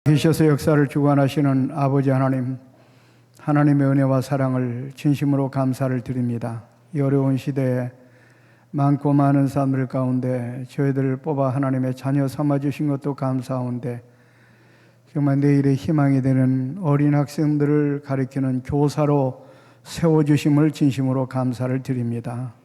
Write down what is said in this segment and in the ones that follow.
계셔서 역사를 주관하시는 아버지 하나님, 하나님의 은혜와 사랑을 진심으로 감사를 드립니다. 이 어려운 시대에 많고 많은 사람들 가운데 저희들을 뽑아 하나님의 자녀 삼아주신 것도 감사한데, 정말 내일의 희망이 되는 어린 학생들을 가리키는 교사로 세워주심을 진심으로 감사를 드립니다.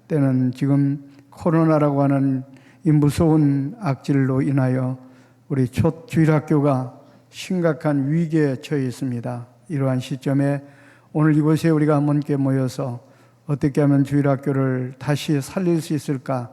때는 지금 코로나라고 하는 이 무서운 악질로 인하여 우리 첫 주일학교가 심각한 위기에 처해 있습니다. 이러한 시점에 오늘 이곳에 우리가 함께 모여서 어떻게 하면 주일학교를 다시 살릴 수 있을까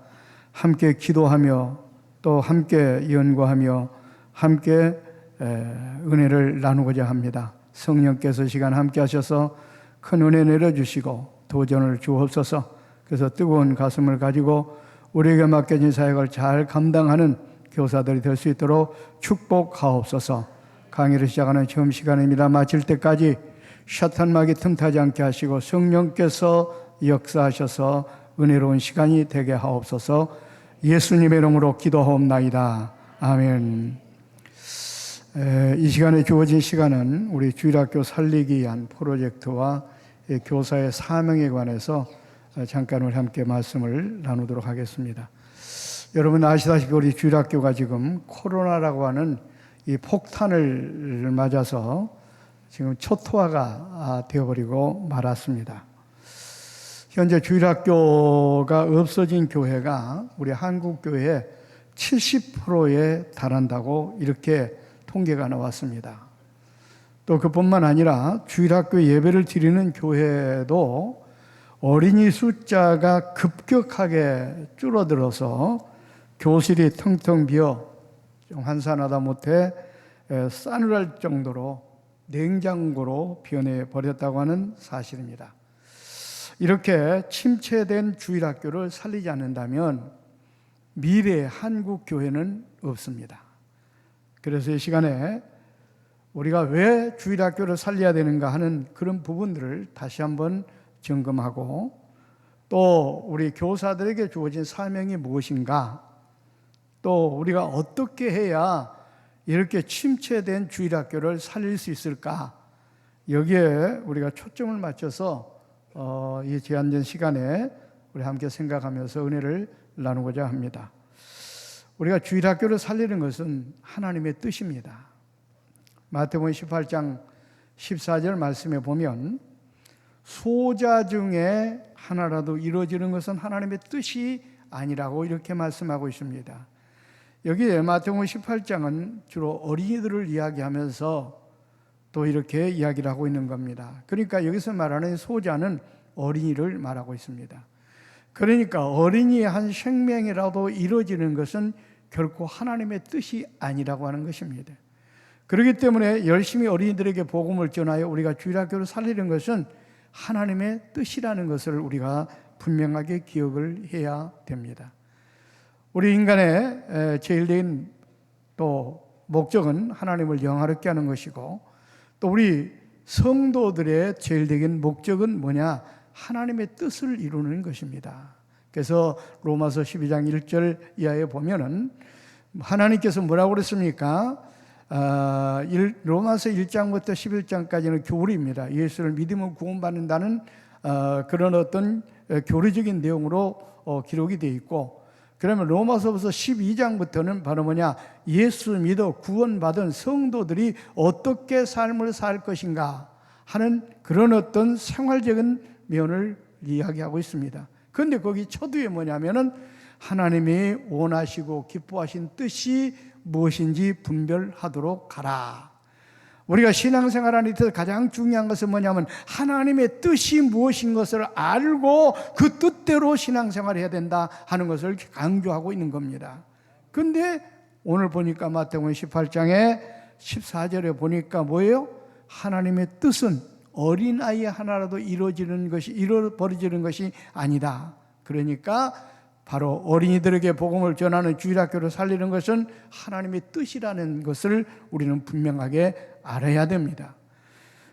함께 기도하며 또 함께 연구하며 함께 은혜를 나누고자 합니다. 성령께서 시간 함께 하셔서 큰 은혜 내려주시고 도전을 주옵소서. 그래서 뜨거운 가슴을 가지고 우리에게 맡겨진 사역을 잘 감당하는 교사들이 될 수 있도록 축복하옵소서. 강의를 시작하는 처음 시간입니다. 마칠 때까지 샤탄막이 틈타지 않게 하시고 성령께서 역사하셔서 은혜로운 시간이 되게 하옵소서. 예수님의 이름으로 기도하옵나이다. 아멘. 이 시간에 주어진 시간은 우리 주일학교 살리기 위한 프로젝트와 교사의 사명에 관해서 잠깐 우리 함께 말씀을 나누도록 하겠습니다. 여러분 아시다시피 우리 주일학교가 지금 코로나라고 하는 이 폭탄을 맞아서 지금 초토화가 되어버리고 말았습니다. 현재 주일학교가 없어진 교회가 우리 한국교회의 70%에 달한다고 이렇게 통계가 나왔습니다. 또 그뿐만 아니라 주일학교 예배를 드리는 교회도 어린이 숫자가 급격하게 줄어들어서 교실이 텅텅 비어 좀 한산하다 못해 싸늘할 정도로 냉장고로 변해 버렸다고 하는 사실입니다. 이렇게 침체된 주일학교를 살리지 않는다면 미래의 한국 교회는 없습니다. 그래서 이 시간에 우리가 왜 주일학교를 살려야 되는가 하는 그런 부분들을 다시 한번 점검하고, 또 우리 교사들에게 주어진 사명이 무엇인가, 또 우리가 어떻게 해야 이렇게 침체된 주일학교를 살릴 수 있을까, 여기에 우리가 초점을 맞춰서 이 제한된 시간에 우리 함께 생각하면서 은혜를 나누고자 합니다. 우리가 주일학교를 살리는 것은 하나님의 뜻입니다. 마태복음 18장 14절 말씀에 보면 소자 중에 하나라도 이루어지는 것은 하나님의 뜻이 아니라고 이렇게 말씀하고 있습니다. 여기에 마태복음 18장은 주로 어린이들을 이야기하면서 또 이렇게 이야기를 하고 있는 겁니다. 그러니까 여기서 말하는 소자는 어린이를 말하고 있습니다. 그러니까 어린이의 한 생명이라도 이루어지는 것은 결코 하나님의 뜻이 아니라고 하는 것입니다. 그렇기 때문에 열심히 어린이들에게 복음을 전하여 우리가 주일학교를 살리는 것은 하나님의 뜻이라는 것을 우리가 분명하게 기억을 해야 됩니다. 우리 인간의 제일적인 또 목적은 하나님을 영화롭게 하는 것이고, 또 우리 성도들의 제일적인 목적은 뭐냐? 하나님의 뜻을 이루는 것입니다. 그래서 로마서 12장 1절 이하에 보면은 하나님께서 뭐라고 그랬습니까? 로마서 1장부터 11장까지는 교리입니다. 예수를 믿으면 구원받는다는 그런 어떤 교리적인 내용으로 기록이 되어 있고, 그러면 로마서부터 12장부터는 바로 뭐냐? 예수 믿어 구원받은 성도들이 어떻게 삶을 살 것인가 하는 그런 어떤 생활적인 면을 이야기하고 있습니다. 그런데 거기 초두에 뭐냐면은 하나님이 원하시고 기뻐하신 뜻이 무엇인지 분별하도록 가라. 우리가 신앙생활하는 데 가장 중요한 것은 뭐냐면 하나님의 뜻이 무엇인 것을 알고 그 뜻대로 신앙생활을 해야 된다 하는 것을 강조하고 있는 겁니다. 그런데 오늘 보니까 마태복음 18장에 14절에 보니까 뭐예요? 하나님의 뜻은 어린아이 하나라도 이루어버리는 것이 아니다. 그러니까 바로 어린이들에게 복음을 전하는 주일학교를 살리는 것은 하나님의 뜻이라는 것을 우리는 분명하게 알아야 됩니다.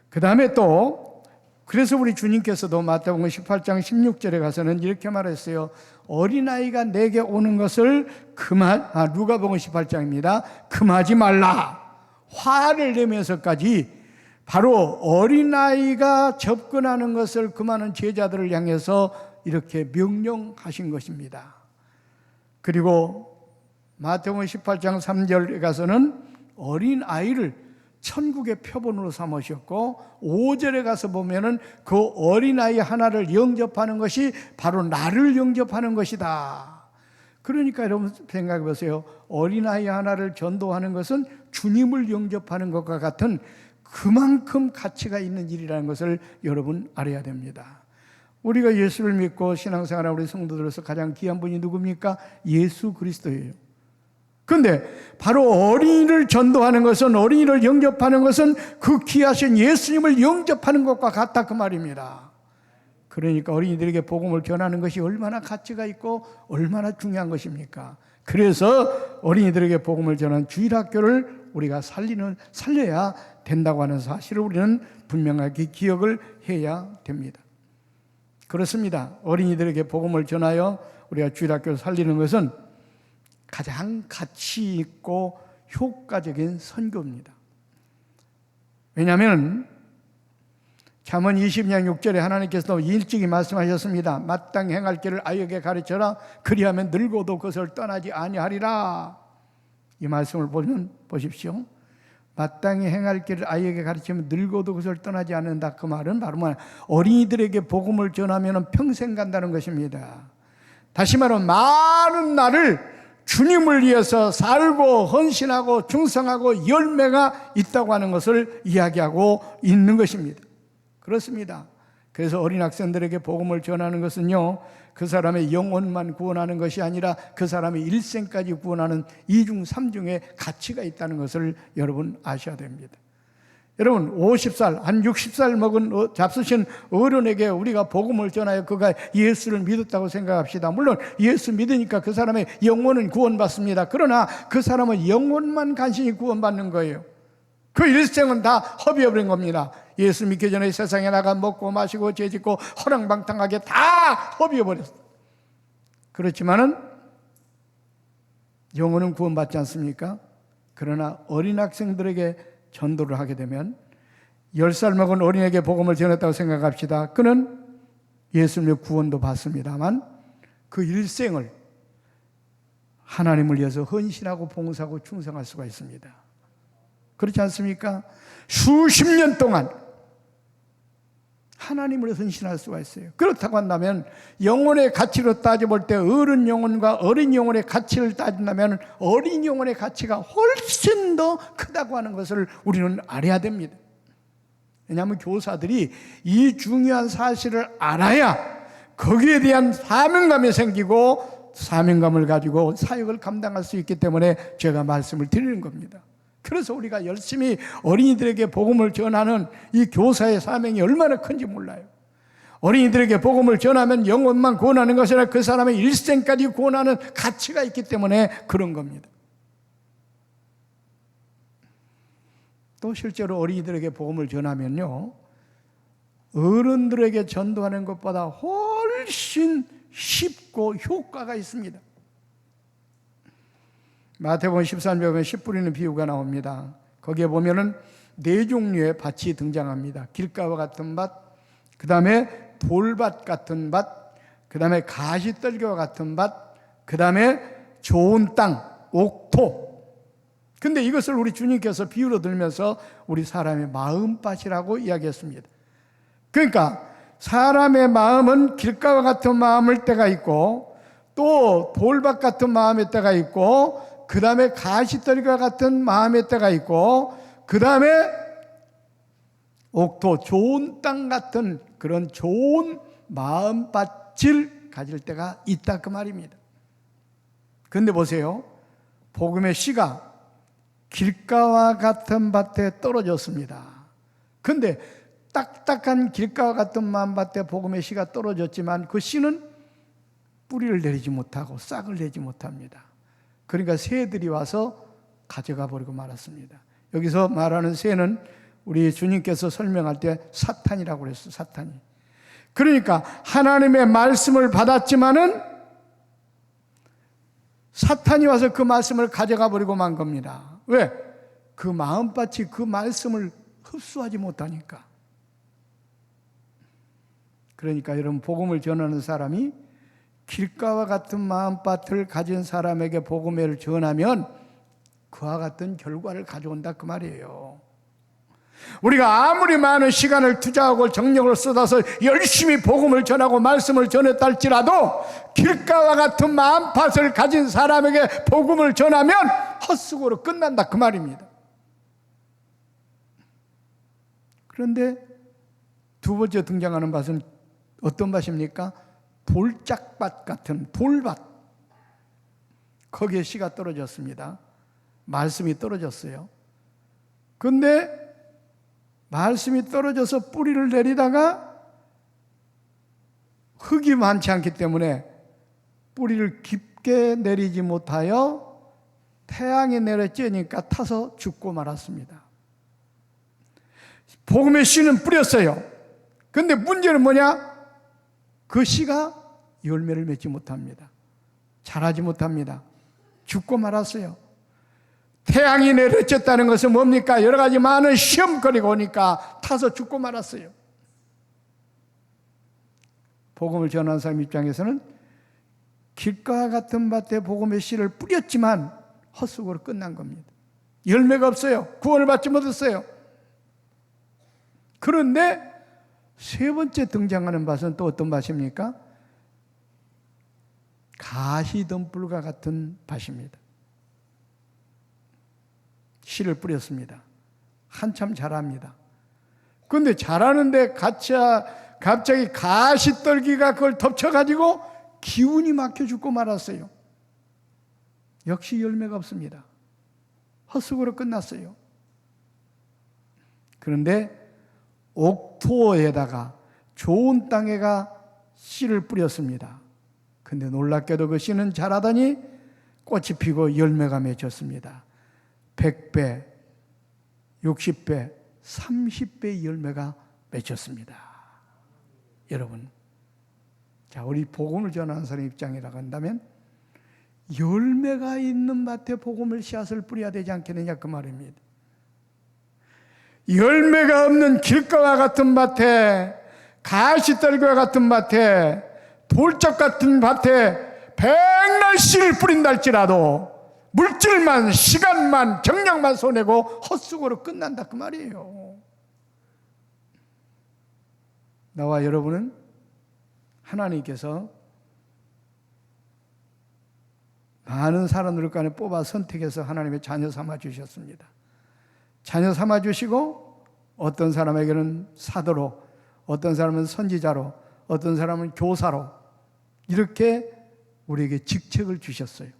그 다음에 또 그래서 우리 주님께서도 마태복음 18장 16절에 가서는 이렇게 말했어요. 어린아이가 내게 오는 것을 누가복음 18장입니다. 금하지 말라. 화를 내면서까지 바로 어린아이가 접근하는 것을 금하는 제자들을 향해서 이렇게 명령하신 것입니다. 그리고 마태복음 18장 3절에 가서는 어린아이를 천국의 표본으로 삼으셨고 5절에 가서 보면은 그 어린아이 하나를 영접하는 것이 바로 나를 영접하는 것이다. 그러니까 여러분 생각해 보세요. 어린아이 하나를 전도하는 것은 주님을 영접하는 것과 같은 그만큼 가치가 있는 일이라는 것을 여러분 알아야 됩니다. 우리가 예수를 믿고 신앙생활하는 우리 성도들로서 가장 귀한 분이 누굽니까? 예수 그리스도예요. 그런데 바로 어린이를 전도하는 것은, 어린이를 영접하는 것은 그 귀하신 예수님을 영접하는 것과 같다 그 말입니다. 그러니까 어린이들에게 복음을 전하는 것이 얼마나 가치가 있고 얼마나 중요한 것입니까? 그래서 어린이들에게 복음을 전하는 주일학교를 우리가 살려야 된다고 하는 사실을 우리는 분명하게 기억을 해야 됩니다. 그렇습니다. 어린이들에게 복음을 전하여 우리가 주일학교를 살리는 것은 가장 가치 있고 효과적인 선교입니다. 왜냐하면 잠언 20장 6절에 하나님께서 일찍이 말씀하셨습니다. 마땅히 행할 길을 아이에게 가르쳐라. 그리하면 늙어도 그것을 떠나지 아니하리라. 이 말씀을 보면 보십시오. 마땅히 행할 길을 아이에게 가르치면 늙어도 그것을 떠나지 않는다. 그 말은 바로 어린이들에게 복음을 전하면 평생 간다는 것입니다. 다시 말하면 많은 날을 주님을 위해서 살고 헌신하고 충성하고 열매가 있다고 하는 것을 이야기하고 있는 것입니다. 그렇습니다. 그래서 어린 학생들에게 복음을 전하는 것은요, 그 사람의 영혼만 구원하는 것이 아니라 그 사람의 일생까지 구원하는 2중 3중의 가치가 있다는 것을 여러분 아셔야 됩니다. 여러분 50살, 한 60살 먹은 잡수신 어른에게 우리가 복음을 전하여 그가 예수를 믿었다고 생각합시다. 물론 예수 믿으니까 그 사람의 영혼은 구원받습니다. 그러나 그 사람은 영혼만 간신히 구원받는 거예요. 그 일생은 다 허비해버린 겁니다. 예수 믿기 전에 세상에 나가 먹고 마시고 죄짓고 허랑방탕하게 다 허비해버렸어요. 그렇지만은 영혼은 구원받지 않습니까? 그러나 어린 학생들에게 전도를 하게 되면 10살 먹은 어린에게 복음을 전했다고 생각합시다. 그는 예수님의 구원도 받습니다만 그 일생을 하나님을 위해서 헌신하고 봉사하고 충성할 수가 있습니다. 그렇지 않습니까? 수십 년 동안 하나님을 헌신할 수가 있어요. 그렇다고 한다면 영혼의 가치로 따져볼 때 어른 영혼과 어린 영혼의 가치를 따진다면 어린 영혼의 가치가 훨씬 더 크다고 하는 것을 우리는 알아야 됩니다. 왜냐하면 교사들이 이 중요한 사실을 알아야 거기에 대한 사명감이 생기고 사명감을 가지고 사역을 감당할 수 있기 때문에 제가 말씀을 드리는 겁니다. 그래서 우리가 열심히 어린이들에게 복음을 전하는 이 교사의 사명이 얼마나 큰지 몰라요. 어린이들에게 복음을 전하면 영혼만 구원하는 것이 아니라 그 사람의 일생까지 구원하는 가치가 있기 때문에 그런 겁니다. 또 실제로 어린이들에게 복음을 전하면요, 어른들에게 전도하는 것보다 훨씬 쉽고 효과가 있습니다. 마태복음 13장에 보면 씨 뿌리는 비유가 나옵니다. 거기에 보면은 4종류의 밭이 등장합니다. 길가와 같은 밭, 그 다음에 돌밭 같은 밭, 그 다음에 가시떨기와 같은 밭, 그 다음에 좋은 땅, 옥토. 근데 이것을 우리 주님께서 비유로 들면서 우리 사람의 마음밭이라고 이야기했습니다. 그러니까 사람의 마음은 길가와 같은 마음일 때가 있고 또 돌밭 같은 마음일 때가 있고 그 다음에 가시떨기와 같은 마음의 때가 있고 그 다음에 옥토, 좋은 땅 같은 그런 좋은 마음밭을 가질 때가 있다 그 말입니다. 그런데 보세요, 복음의 씨가 길가와 같은 밭에 떨어졌습니다. 그런데 딱딱한 길가와 같은 마음밭에 복음의 씨가 떨어졌지만 그 씨는 뿌리를 내리지 못하고 싹을 내지 못합니다. 그러니까 새들이 와서 가져가 버리고 말았습니다. 여기서 말하는 새는 우리 주님께서 설명할 때 사탄이라고 그랬어요. 사탄이. 그러니까 하나님의 말씀을 받았지만은 사탄이 와서 그 말씀을 가져가 버리고 만 겁니다. 왜? 그 마음밭이 그 말씀을 흡수하지 못하니까. 그러니까 여러분, 복음을 전하는 사람이 길가와 같은 마음밭을 가진 사람에게 복음을 전하면 그와 같은 결과를 가져온다 그 말이에요. 우리가 아무리 많은 시간을 투자하고 정력을 쏟아서 열심히 복음을 전하고 말씀을 전했다 할지라도 길가와 같은 마음밭을 가진 사람에게 복음을 전하면 헛수고로 끝난다 그 말입니다. 그런데 두 번째 등장하는 밭은 어떤 밭입니까? 돌짝밭 같은 돌밭. 거기에 씨가 떨어졌습니다. 말씀이 떨어졌어요. 근데 말씀이 떨어져서 뿌리를 내리다가 흙이 많지 않기 때문에 뿌리를 깊게 내리지 못하여 태양이 내려쬐니까 타서 죽고 말았습니다. 복음의 씨는 뿌렸어요. 근데 문제는 뭐냐? 그 씨가 열매를 맺지 못합니다. 자라지 못합니다. 죽고 말았어요. 태양이 내려쬐다는 것은 뭡니까? 여러 가지 많은 시험거리가 오니까 타서 죽고 말았어요. 복음을 전하는 사람 입장에서는 길가와 같은 밭에 복음의 씨를 뿌렸지만 헛수고로 끝난 겁니다. 열매가 없어요. 구원을 받지 못했어요. 그런데 세 번째 등장하는 밭은 또 어떤 밭입니까? 가시덤불과 같은 밭입니다. 씨를 뿌렸습니다. 한참 자랍니다. 그런데 자라는데 갑자기 가시떨기가 그걸 덮쳐가지고 기운이 막혀 죽고 말았어요. 역시 열매가 없습니다. 헛수고로 끝났어요. 그런데 옥토에다가 좋은 땅에가 씨를 뿌렸습니다. 근데 놀랍게도 그 씨는 자라더니 꽃이 피고 열매가 맺혔습니다. 100배, 60배, 30배의 열매가 맺혔습니다. 여러분, 자, 우리 복음을 전하는 사람 입장이라고 한다면 열매가 있는 밭에 복음을 씨앗을 뿌려야 되지 않겠느냐 그 말입니다. 열매가 없는 길가와 같은 밭에, 가시떨기와 같은 밭에, 돌적 같은 밭에 백날 씨를 뿌린다 할지라도 물질만, 시간만, 정력만 손해고 헛수고로 끝난다 그 말이에요. 나와 여러분은 하나님께서 많은 사람들을 간에 뽑아 선택해서 하나님의 자녀 삼아 주셨습니다. 자녀 삼아 주시고 어떤 사람에게는 사도로, 어떤 사람은 선지자로, 어떤 사람은 교사로 이렇게 우리에게 직책을 주셨어요.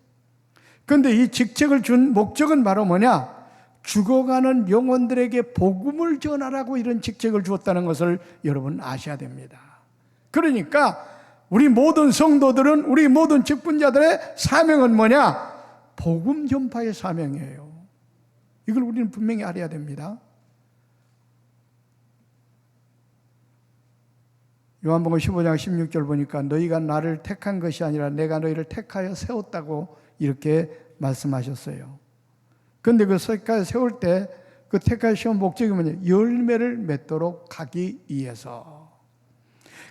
그런데 이 직책을 준 목적은 바로 뭐냐? 죽어가는 영혼들에게 복음을 전하라고 이런 직책을 주었다는 것을 여러분 아셔야 됩니다. 그러니까 우리 모든 성도들은, 우리 모든 직분자들의 사명은 뭐냐? 복음 전파의 사명이에요. 이걸 우리는 분명히 알아야 됩니다. 요한복음 15장 16절 보니까 너희가 나를 택한 것이 아니라 내가 너희를 택하여 세웠다고 이렇게 말씀하셨어요. 그런데 그 택하여 세울 때 그 택하여 세운 목적이 뭐냐? 열매를 맺도록 하기 위해서.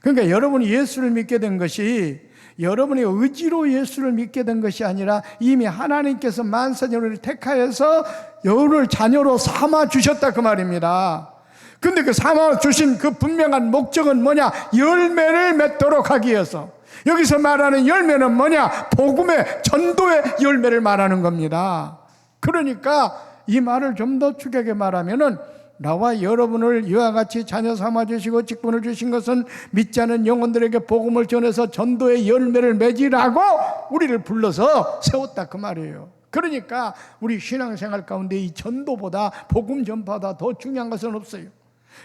그러니까 여러분이 예수를 믿게 된 것이 여러분의 의지로 예수를 믿게 된 것이 아니라 이미 하나님께서 만사자를 택하여서 여러분을 자녀로 삼아 주셨다 그 말입니다. 근데 그 삼아 주신 그 분명한 목적은 뭐냐? 열매를 맺도록 하기 위해서. 여기서 말하는 열매는 뭐냐? 복음의 전도의 열매를 말하는 겁니다. 그러니까 이 말을 좀 더 축약하게 말하면은 나와 여러분을 이와 같이 자녀 삼아 주시고 직분을 주신 것은 믿지 않은 영혼들에게 복음을 전해서 전도의 열매를 맺으라고 우리를 불러서 세웠다 그 말이에요. 그러니까 우리 신앙생활 가운데 이 전도보다 복음 전파보다 더 중요한 것은 없어요.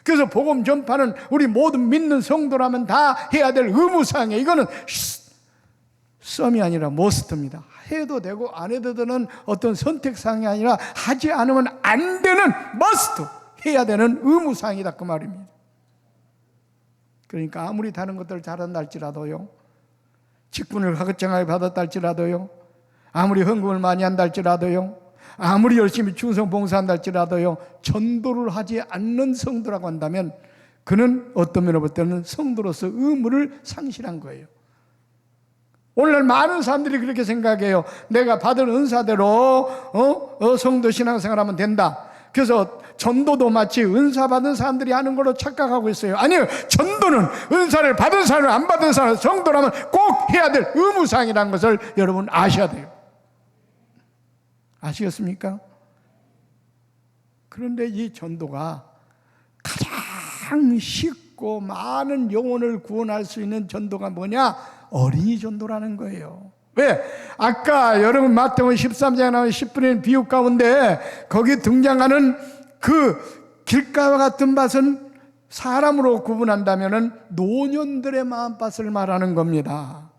그래서 복음 전파는 우리 모든 믿는 성도라면 다 해야 될 의무사항이에요. 이거는 썸이 아니라 머스트입니다. 해도 되고 안 해도 되는 어떤 선택사항이 아니라 하지 않으면 안 되는 머스트, 해야 되는 의무사항이다 그 말입니다. 그러니까 아무리 다른 것들을 잘한다 할지라도요, 직분을 가급적하게 받았다 할지라도요, 아무리 헌금을 많이 한다 할지라도요, 아무리 열심히 충성 봉사한다 할지라도요, 전도를 하지 않는 성도라고 한다면 그는 어떤 면으로 볼 때는 성도로서 의무를 상실한 거예요. 오늘날 많은 사람들이 그렇게 생각해요. 내가 받은 은사대로 성도 신앙생활하면 된다. 그래서 전도도 마치 은사 받은 사람들이 하는 걸로 착각하고 있어요. 아니요, 전도는 은사를 받은 사람, 안 받은 사람, 성도라면 꼭 해야 될 의무사항이라는 것을 여러분 아셔야 돼요. 아시겠습니까? 그런데 이 전도가 가장 쉽고 많은 영혼을 구원할 수 있는 전도가 뭐냐? 어린이 전도라는 거예요. 왜? 아까 여러분 마태복음 13장에 나온 10분의 비유 가운데 거기 등장하는 그 길가와 같은 밭은 사람으로 구분한다면 노년들의 마음밭을 말하는 겁니다.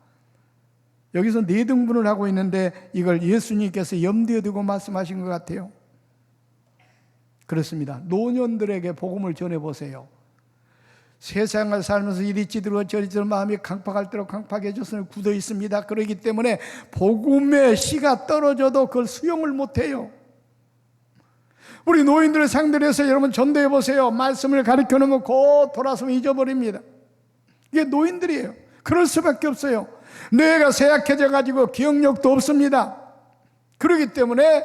여기서 네 등분을 하고 있는데 이걸 예수님께서 염두에 두고 말씀하신 것 같아요. 그렇습니다. 노년들에게 복음을 전해보세요. 세상을 살면서 이리 찌들어 저리 찌들어 마음이 강팍할 대로 강팍해 졌으면 굳어 있습니다. 그렇기 때문에 복음의 씨가 떨어져도 그걸 수용을 못해요. 우리 노인들을 상대로 해서 여러분 전도해 보세요. 말씀을 가르쳐 놓으면 곧 돌아서면 잊어버립니다. 이게 노인들이에요. 그럴 수밖에 없어요. 뇌가 쇠약해져 가지고 기억력도 없습니다. 그렇기 때문에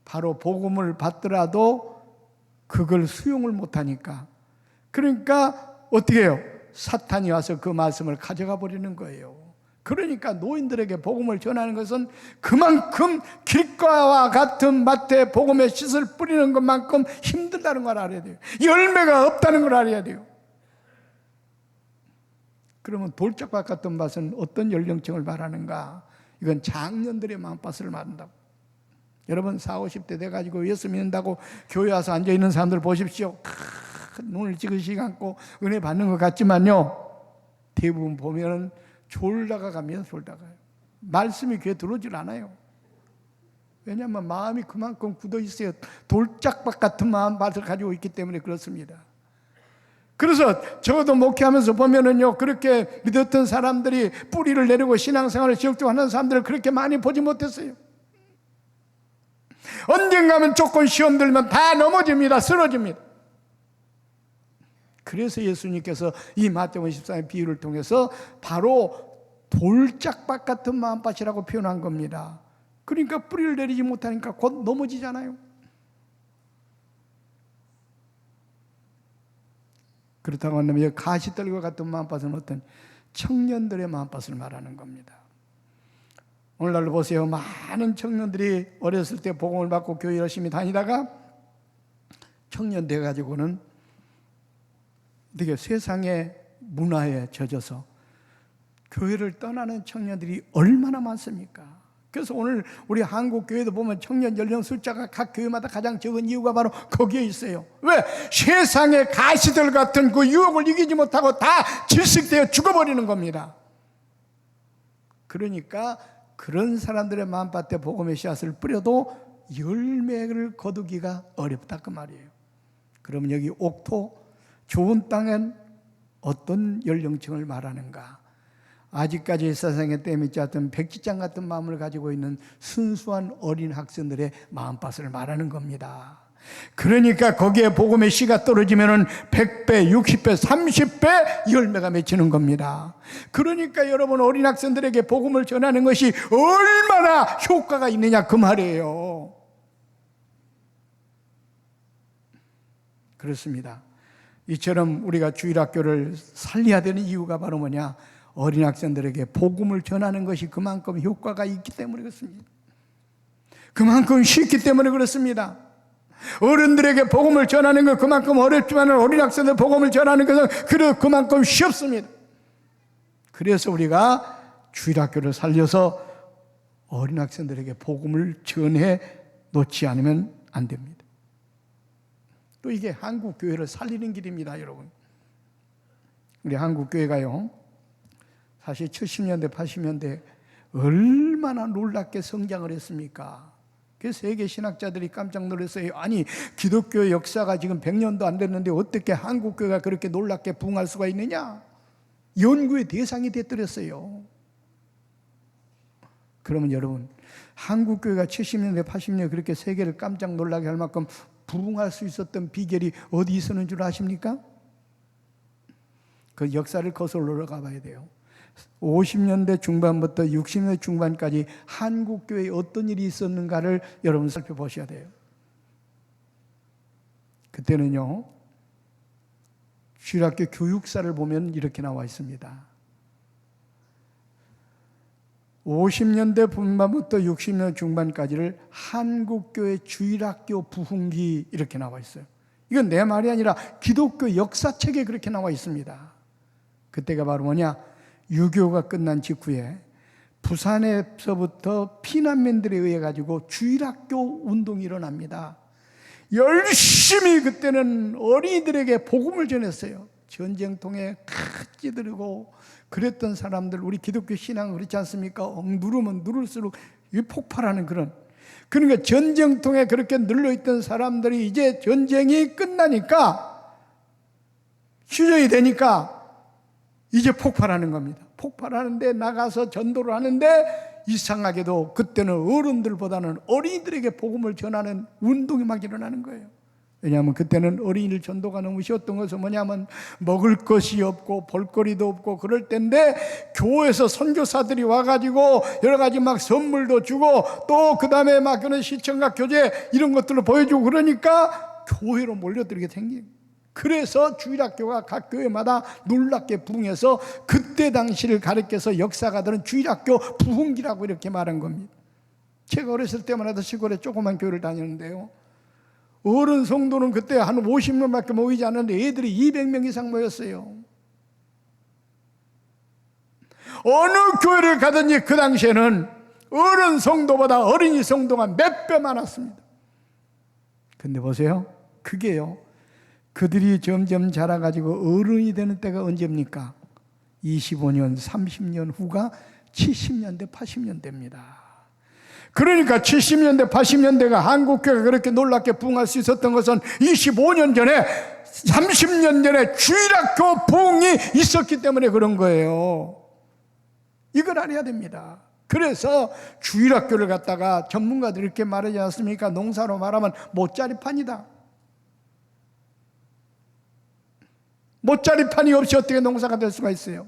바로 복음을 받더라도 그걸 수용을 못하니까, 그러니까 어떻게 해요? 사탄이 와서 그 말씀을 가져가 버리는 거예요. 그러니까 노인들에게 복음을 전하는 것은 그만큼 길가와 같은 밭에 복음의 씨를 뿌리는 것만큼 힘들다는 걸 알아야 돼요. 열매가 없다는 걸 알아야 돼요. 그러면 돌짝밭 같은 밭은 어떤 연령층을 말하는가? 이건 장년들의 마음밭을 말한다고. 여러분 40, 50대 돼가지고 예수 믿는다고 교회 와서 앉아있는 사람들 보십시오. 눈을 찌그시 감고 은혜 받는 것 같지만요, 대부분 보면은 졸다가 가면 졸다가요. 말씀이 귀에 들어오질 않아요. 왜냐하면 마음이 그만큼 굳어 있어요. 돌짝밭 같은 마음밭을 가지고 있기 때문에 그렇습니다. 그래서 저도 목회하면서 보면은요, 그렇게 믿었던 사람들이 뿌리를 내리고 신앙생활을 지속적으로 하는 사람들을 그렇게 많이 보지 못했어요. 언젠가면 조건 시험 들면 다 넘어집니다. 쓰러집니다. 그래서 예수님께서 이 마태복음 14의 비유를 통해서 바로 돌짝밭 같은 마음밭이라고 표현한 겁니다. 그러니까 뿌리를 내리지 못하니까 곧 넘어지잖아요. 그렇다고 한다면 가시떨과 같은 마음밭은 어떤 청년들의 마음밭을 말하는 겁니다. 오늘날로 보세요. 많은 청년들이 어렸을 때 복음을 받고 교회 열심히 다니다가 청년 돼가지고는 되게 세상의 문화에 젖어서 교회를 떠나는 청년들이 얼마나 많습니까? 그래서 오늘 우리 한국 교회도 보면 청년 연령 숫자가 각 교회마다 가장 적은 이유가 바로 거기에 있어요. 왜? 세상의 가시들 같은 그 유혹을 이기지 못하고 다 질식되어 죽어버리는 겁니다. 그러니까 그런 사람들의 마음밭에 복음의 씨앗을 뿌려도 열매를 거두기가 어렵다 그 말이에요. 그러면 여기 옥토 좋은 땅엔 어떤 연령층을 말하는가? 아직까지 세상에 때묻지 않던 백지장 같은 마음을 가지고 있는 순수한 어린 학생들의 마음밭을 말하는 겁니다. 그러니까 거기에 복음의 씨가 떨어지면 100배, 60배, 30배 열매가 맺히는 겁니다. 그러니까 여러분 어린 학생들에게 복음을 전하는 것이 얼마나 효과가 있느냐 그 말이에요. 그렇습니다. 이처럼 우리가 주일학교를 살려야 되는 이유가 바로 뭐냐? 어린 학생들에게 복음을 전하는 것이 그만큼 효과가 있기 때문에 그렇습니다. 그만큼 쉽기 때문에 그렇습니다. 어른들에게 복음을 전하는 것 그만큼 어렵지만 어린 학생들 복음을 전하는 것은 그만큼 쉽습니다. 그래서 우리가 주일학교를 살려서 어린 학생들에게 복음을 전해 놓지 않으면 안 됩니다. 또 이게 한국 교회를 살리는 길입니다, 여러분. 우리 한국 교회가요, 사실 70년대, 80년대 얼마나 놀랍게 성장을 했습니까? 그래서 세계 신학자들이 깜짝 놀랐어요. 아니, 기독교의 역사가 지금 100년도 안 됐는데 어떻게 한국 교회가 그렇게 놀랍게 부흥할 수가 있느냐? 연구의 대상이 되어버렸어요. 그러면 여러분, 한국교회가 70년대, 80년대 그렇게 세계를 깜짝 놀라게 할 만큼 부흥할 수 있었던 비결이 어디 있었는 줄 아십니까? 그 역사를 거슬러 가봐야 돼요. 50년대 중반부터 60년대 중반까지 한국교회에 어떤 일이 있었는가를 여러분 살펴보셔야 돼요. 그때는요, 주일학교 교육사를 보면 이렇게 나와 있습니다. 50년대 분반부터 60년 중반까지를 한국교회 주일학교 부흥기 이렇게 나와 있어요. 이건 내 말이 아니라 기독교 역사책에 그렇게 나와 있습니다. 그때가 바로 뭐냐? 6.25가 끝난 직후에 부산에서부터 피난민들에 의해 가지고 주일학교 운동이 일어납니다. 열심히 그때는 어린이들에게 복음을 전했어요. 전쟁통에 찌들고 그랬던 사람들, 우리 기독교 신앙은 그렇지 않습니까? 누르면 누를수록 폭발하는 그런. 그러니까 전쟁통에 그렇게 눌러있던 사람들이 이제 전쟁이 끝나니까, 휴전이 되니까 이제 폭발하는 겁니다. 폭발하는데 나가서 전도를 하는데 이상하게도 그때는 어른들보다는 어린이들에게 복음을 전하는 운동이 막 일어나는 거예요. 왜냐하면 그때는 어린이들 전도가 너무 쉬웠던 것은 뭐냐면 먹을 것이 없고 볼거리도 없고 그럴 때인데 교회에서 선교사들이 와가지고 여러 가지 막 선물도 주고 또 그 다음에 막 그런 시청각 교재 이런 것들을 보여주고 그러니까 교회로 몰려들게 생긴. 그래서 주일학교가 각 교회마다 놀랍게 부흥해서 그때 당시를 가리켜서 역사가들은 주일학교 부흥기라고 이렇게 말한 겁니다. 제가 어렸을 때만 해도 시골에 조그만 교회를 다녔는데요, 어른 성도는 그때 한 50명밖에 모이지 않았는데 애들이 200명 이상 모였어요. 어느 교회를 가든지 그 당시에는 어른 성도보다 어린이 성도가 몇 배 많았습니다. 근데 보세요, 그게요, 그들이 점점 자라가지고 어른이 되는 때가 언제입니까? 25년, 30년 후가 70년대, 80년대입니다. 그러니까 70년대, 80년대가 한국교회가 그렇게 놀랍게 부흥할 수 있었던 것은 25년 전에, 30년 전에 주일학교 부흥이 있었기 때문에 그런 거예요. 이걸 알아야 됩니다. 그래서 주일학교를 갖다가 전문가들이 이렇게 말하지 않습니까? 농사로 말하면 못자리판이다. 못자리판이 없이 어떻게 농사가 될 수가 있어요?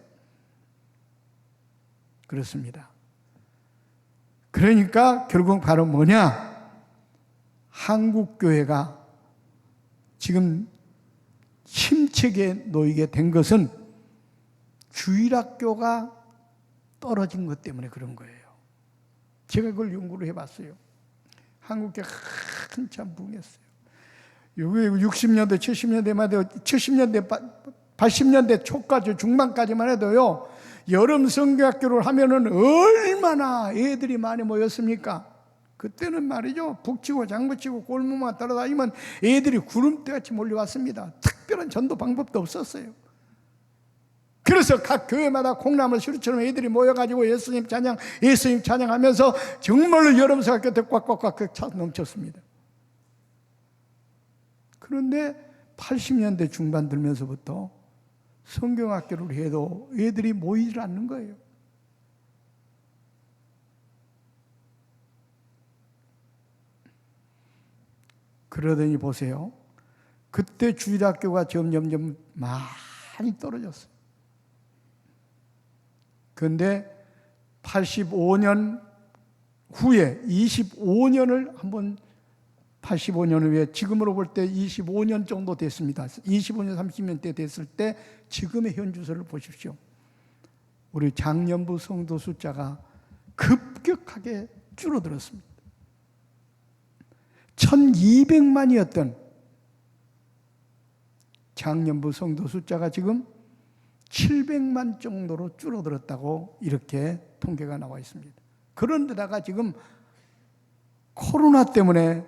그렇습니다. 그러니까 결국 바로 뭐냐? 한국교회가 지금 침체기에 놓이게 된 것은 주일학교가 떨어진 것 때문에 그런 거예요. 제가 그걸 연구를 해봤어요. 한국교회가 한참 부흥했어요. 60년대, 70년대만 70년대, 80년대 초까지, 중반까지만 해도요, 여름 성교학교를 하면은 얼마나 애들이 많이 모였습니까? 그때는 말이죠, 북치고 장구치고 골목만 따라다니면 애들이 구름대같이 몰려왔습니다. 특별한 전도 방법도 없었어요. 그래서 각 교회마다 콩나물 시루처럼 애들이 모여가지고 예수님 찬양하면서 정말로 여름 성교학교 때 꽉꽉꽉 차 넘쳤습니다. 그런데 80년대 중반 들면서부터 성경학교를 해도 애들이 모이질 않는 거예요. 그러더니 보세요, 그때 주일학교가 점점점 많이 떨어졌어요. 그런데 85년 후에 25년을 한번, 85년 후에 지금으로 볼 때 25년 정도 됐습니다. 25년, 30년 때 됐을 때 지금의 현주소를 보십시오. 우리 장년부 성도 숫자가 급격하게 줄어들었습니다. 1200만이었던 장년부 성도 숫자가 지금 700만 정도로 줄어들었다고 이렇게 통계가 나와 있습니다. 그런데다가 지금 코로나 때문에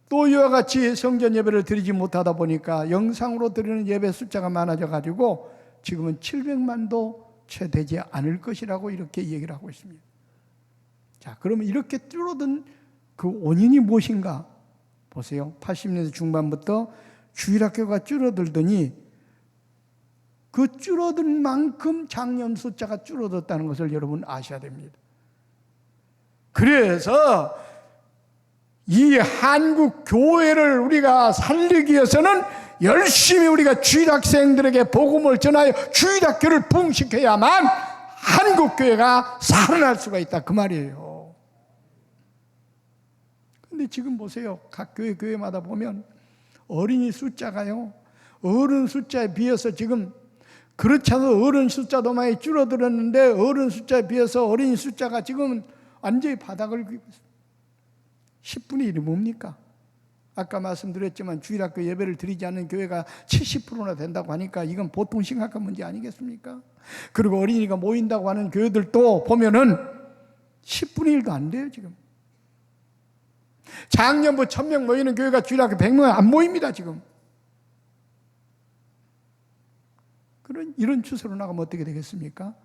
또 이와 같이 성전 예배를 드리지 못하다 보니까 영상으로 드리는 예배 숫자가 많아져 가지고 지금은 700만도 채 되지 않을 것이라고 이렇게 얘기를 하고 있습니다. 자, 그러면 이렇게 줄어든 그 원인이 무엇인가? 보세요. 80년대 중반부터 주일학교가 줄어들더니 그 줄어든 만큼 장년 숫자가 줄어들었다는 것을 여러분 아셔야 됩니다. 그래서 이 한국 교회를 우리가 살리기 위해서는 열심히 우리가 주일학생들에게 복음을 전하여 주일학교를 부흥시켜야만 한국 교회가 살아날 수가 있다 그 말이에요. 근데 지금 보세요. 각 교회마다 보면 어린이 숫자가요, 어른 숫자에 비해서 지금 그렇지 않아도 어른 숫자도 많이 줄어들었는데 어른 숫자에 비해서 어린이 숫자가 지금 완전히 바닥을 긁고 있어요. 10분의 1이 뭡니까? 아까 말씀드렸지만 주일학교 예배를 드리지 않는 교회가 70%나 된다고 하니까 이건 보통 심각한 문제 아니겠습니까? 그리고 어린이가 모인다고 하는 교회들도 보면은 10분의 1도 안 돼요 지금. 작년부 1000명 모이는 교회가 주일학교 100명 안 모입니다 지금. 이런 추세로 나가면 어떻게 되겠습니까?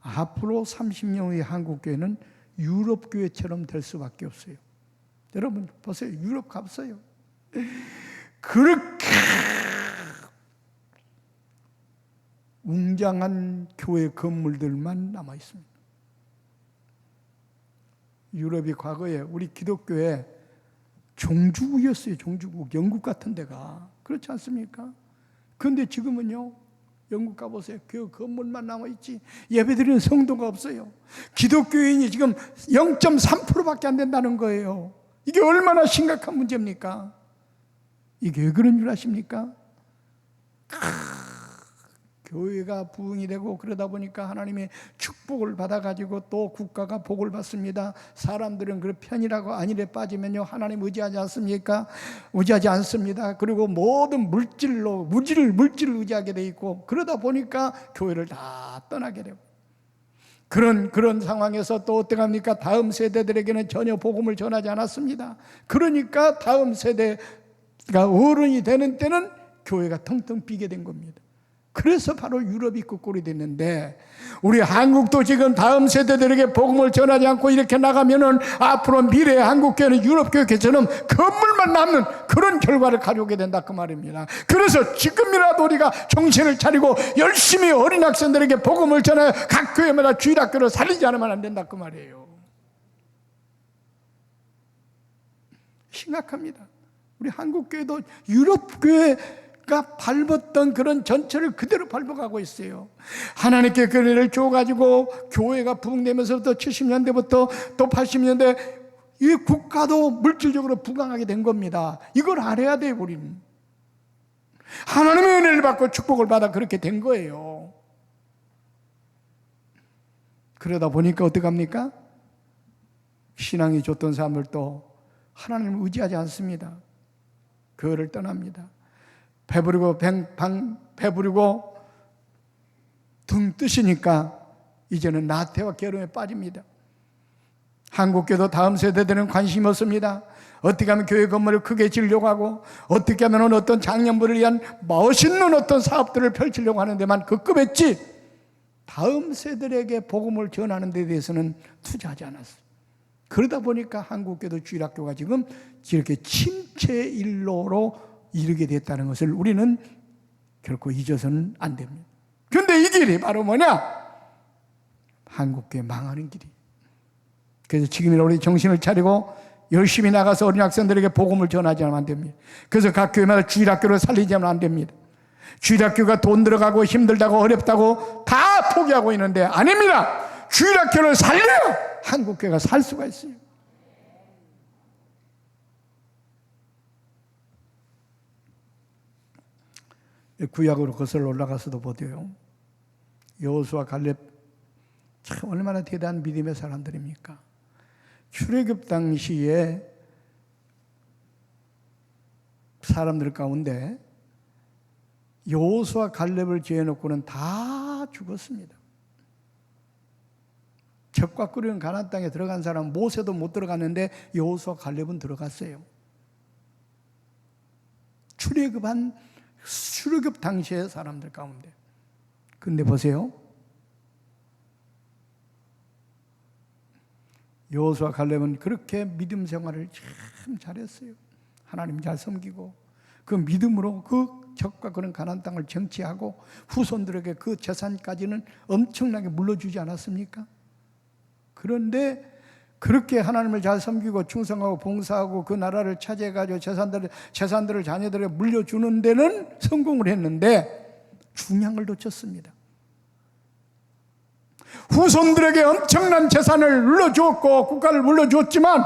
앞으로 30년 후에 한국교회는 유럽교회처럼 될 수밖에 없어요. 여러분 보세요. 유럽 가보세요. 그렇게 웅장한 교회 건물들만 남아 있습니다. 유럽이 과거에 우리 기독교의 종주국이었어요. 종주국. 영국 같은 데가. 그렇지 않습니까? 그런데 지금은요, 영국 가보세요. 그 건물만 남아있지 예배드리는 성도가 없어요. 기독교인이 지금 0.3%밖에 안 된다는 거예요. 이게 얼마나 심각한 문제입니까? 이게 왜 그런 줄 아십니까? 교회가 부흥이 되고 그러다 보니까 하나님의 축복을 받아가지고 또 국가가 복을 받습니다. 사람들은 그 편이라고 안일에 빠지면요 하나님 의지하지 않습니까? 의지하지 않습니다. 그리고 모든 물질을 의지하게 돼 있고 그러다 보니까 교회를 다 떠나게 되고 그런 상황에서 또 어떻게 합니까? 다음 세대들에게는 전혀 복음을 전하지 않았습니다. 그러니까 다음 세대가 어른이 되는 때는 교회가 텅텅 비게 된 겁니다. 그래서 바로 유럽이 그 꼴이 됐는데 우리 한국도 지금 다음 세대들에게 복음을 전하지 않고 이렇게 나가면은 앞으로 미래의 한국교회는 유럽교회처럼 건물만 남는 그런 결과를 가져오게 된다 그 말입니다. 그래서 지금이라도 우리가 정신을 차리고 열심히 어린 학생들에게 복음을 전하여 각 교회마다 주일학교를 살리지 않으면 안 된다 그 말이에요. 심각합니다. 우리 한국교회도 유럽교회 가 밟았던 그런 전철을 그대로 밟아가고 있어요. 하나님께 그 은혜를 줘가지고 교회가 부흥되면서부터 70년대부터 또 80년대 이 국가도 물질적으로 부강하게 된 겁니다. 이걸 알아야 돼요. 우리는 하나님의 은혜를 받고 축복을 받아 그렇게 된 거예요. 그러다 보니까 어떡합니까? 신앙이 좋던 사람들도 하나님을 의지하지 않습니다. 교회를 떠납니다. 배부르고 등 뜨시니까 이제는 나태와 괴로움에 빠집니다. 한국교도 다음 세대들은 관심이 없습니다. 어떻게 하면 교회 건물을 크게 지으려고 하고 어떻게 하면 어떤 장년부를 위한 멋있는 어떤 사업들을 펼치려고 하는 데만 급급했지 다음 세대에게 복음을 전하는 데 대해서는 투자하지 않았어요. 그러다 보니까 한국교도 주일학교가 지금 이렇게 침체 일로로 이르게 됐다는 것을 우리는 결코 잊어서는 안 됩니다. 그런데 이 길이 바로 뭐냐? 한국교회 망하는 길이. 그래서 지금이라 우리 정신을 차리고 열심히 나가서 어린 학생들에게 복음을 전하지 않으면 안 됩니다. 그래서 각 교회마다 주일학교를 살리지 않으면 안 됩니다. 주일학교가 돈 들어가고 힘들다고 어렵다고 다 포기하고 있는데 아닙니다. 주일학교를 살려야 한국교회가 살 수가 있어요. 구약으로 거슬러 올라가서도 보세요. 여호수아 갈렙 참 얼마나 대단한 믿음의 사람들입니까? 출애굽 당시에 사람들 가운데 여호수아 갈렙을 제외놓고는 다 죽었습니다. 젖과 끓이는 가나안 땅에 들어간 사람은 모세도 못 들어갔는데 여호수아 갈렙은 들어갔어요. 출애굽 당시의 사람들 가운데. 근데 보세요. 여호수아 갈렙은 그렇게 믿음 생활을 참 잘했어요. 하나님 잘 섬기고 그 믿음으로 그 적과 그런 가나안 땅을 정치하고 후손들에게 그 재산까지는 엄청나게 물려주지 않았습니까? 그런데 그렇게 하나님을 잘 섬기고 충성하고 봉사하고 그 나라를 차지해가지고 재산들을 자녀들에게 물려주는 데는 성공을 했는데 중요한 걸 놓쳤습니다. 후손들에게 엄청난 재산을 물려주었고 국가를 물려주었지만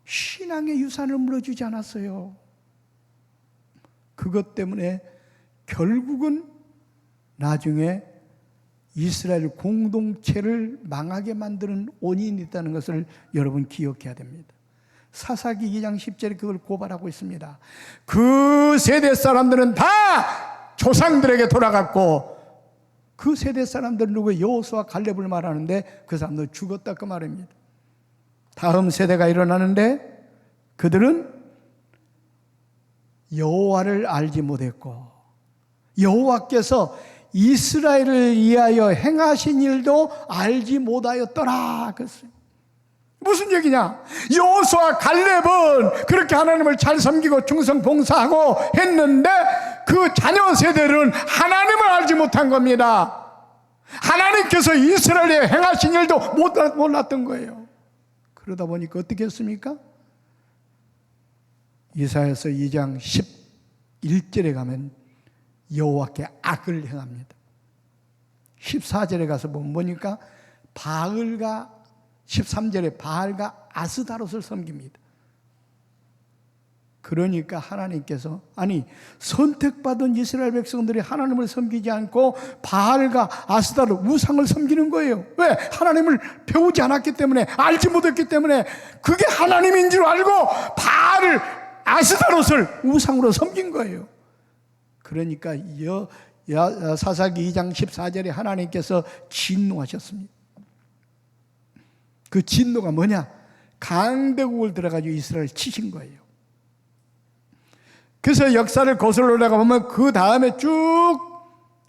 신앙의 유산을 물려주지 않았어요. 그것 때문에 결국은 나중에 이스라엘 공동체를 망하게 만드는 원인이 있다는 것을 여러분 기억해야 됩니다. 사사기 2장 10절에 그걸 고발하고 있습니다. 그 세대 사람들은 다 조상들에게 돌아갔고 그 세대 사람들은 누구 여호수아 갈렙을 말하는데 그 사람들 죽었다 그 말입니다. 다음 세대가 일어나는데 그들은 여호와를 알지 못했고 여호와께서 이스라엘을 위하여 행하신 일도 알지 못하였더라. 무슨 얘기냐? 여호수아 갈렙은 그렇게 하나님을 잘 섬기고 충성 봉사하고 했는데 그 자녀 세대들은 하나님을 알지 못한 겁니다. 하나님께서 이스라엘에 행하신 일도 몰랐던 거예요. 그러다 보니까 어떻게 했습니까? 이사야서 2장 11절에 가면 여호와께 악을 행합니다. 14절에 가서 보면 뭐니까 바알과 13절에 바알과 아스다롯을 섬깁니다. 그러니까 하나님께서 선택받은 이스라엘 백성들이 하나님을 섬기지 않고 바알과 아스다롯 우상을 섬기는 거예요. 왜? 하나님을 배우지 않았기 때문에, 알지 못했기 때문에 그게 하나님인 줄 알고 바알을 아스다롯을 우상으로 섬긴 거예요. 그러니까 사사기 2장 14절에 하나님께서 진노하셨습니다. 그 진노가 뭐냐? 강대국을 들어가지고 이스라엘을 치신 거예요. 그래서 역사를 거슬러 올라가 보면 그 다음에 쭉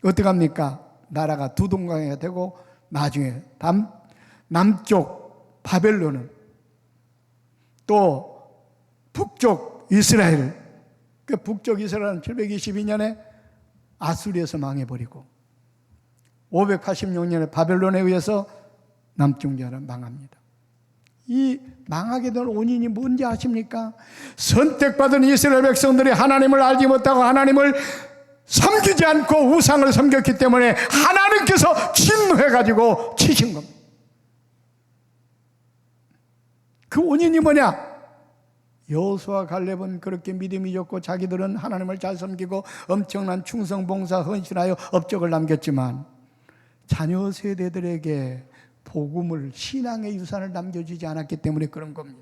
어떻게 합니까? 나라가 두 동강이 되고 나중에 남쪽 바벨론은 또 북쪽 이스라엘, 그 북쪽 이스라엘은 722년에 아수리에서 망해버리고 586년에 바벨론에 의해서 남쪽 나라는 망합니다. 이 망하게 된 원인이 뭔지 아십니까? 선택받은 이스라엘 백성들이 하나님을 알지 못하고 하나님을 섬기지 않고 우상을 섬겼기 때문에 하나님께서 진노해가지고 치신 겁니다. 그 원인이 뭐냐? 여호수아 갈렙은 그렇게 믿음이 좋고 자기들은 하나님을 잘 섬기고 엄청난 충성 봉사 헌신하여 업적을 남겼지만 자녀 세대들에게 복음을, 신앙의 유산을 남겨주지 않았기 때문에 그런 겁니다.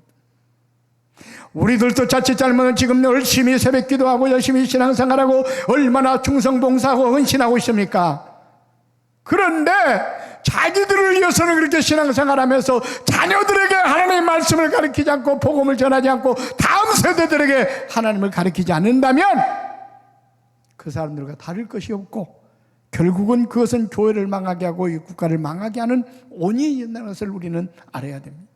우리들도 자칫 잘못은 지금 열심히 새벽 기도하고 열심히 신앙생활하고 얼마나 충성 봉사하고 헌신하고 있습니까? 그런데 자기들을 위해서는 그렇게 신앙생활하면서 자녀들에게 하나님의 말씀을 가르치지 않고 복음을 전하지 않고 다음 세대들에게 하나님을 가르치지 않는다면 그 사람들과 다를 것이 없고 결국은 그것은 교회를 망하게 하고 이 국가를 망하게 하는 원인이 있다는 것을 우리는 알아야 됩니다.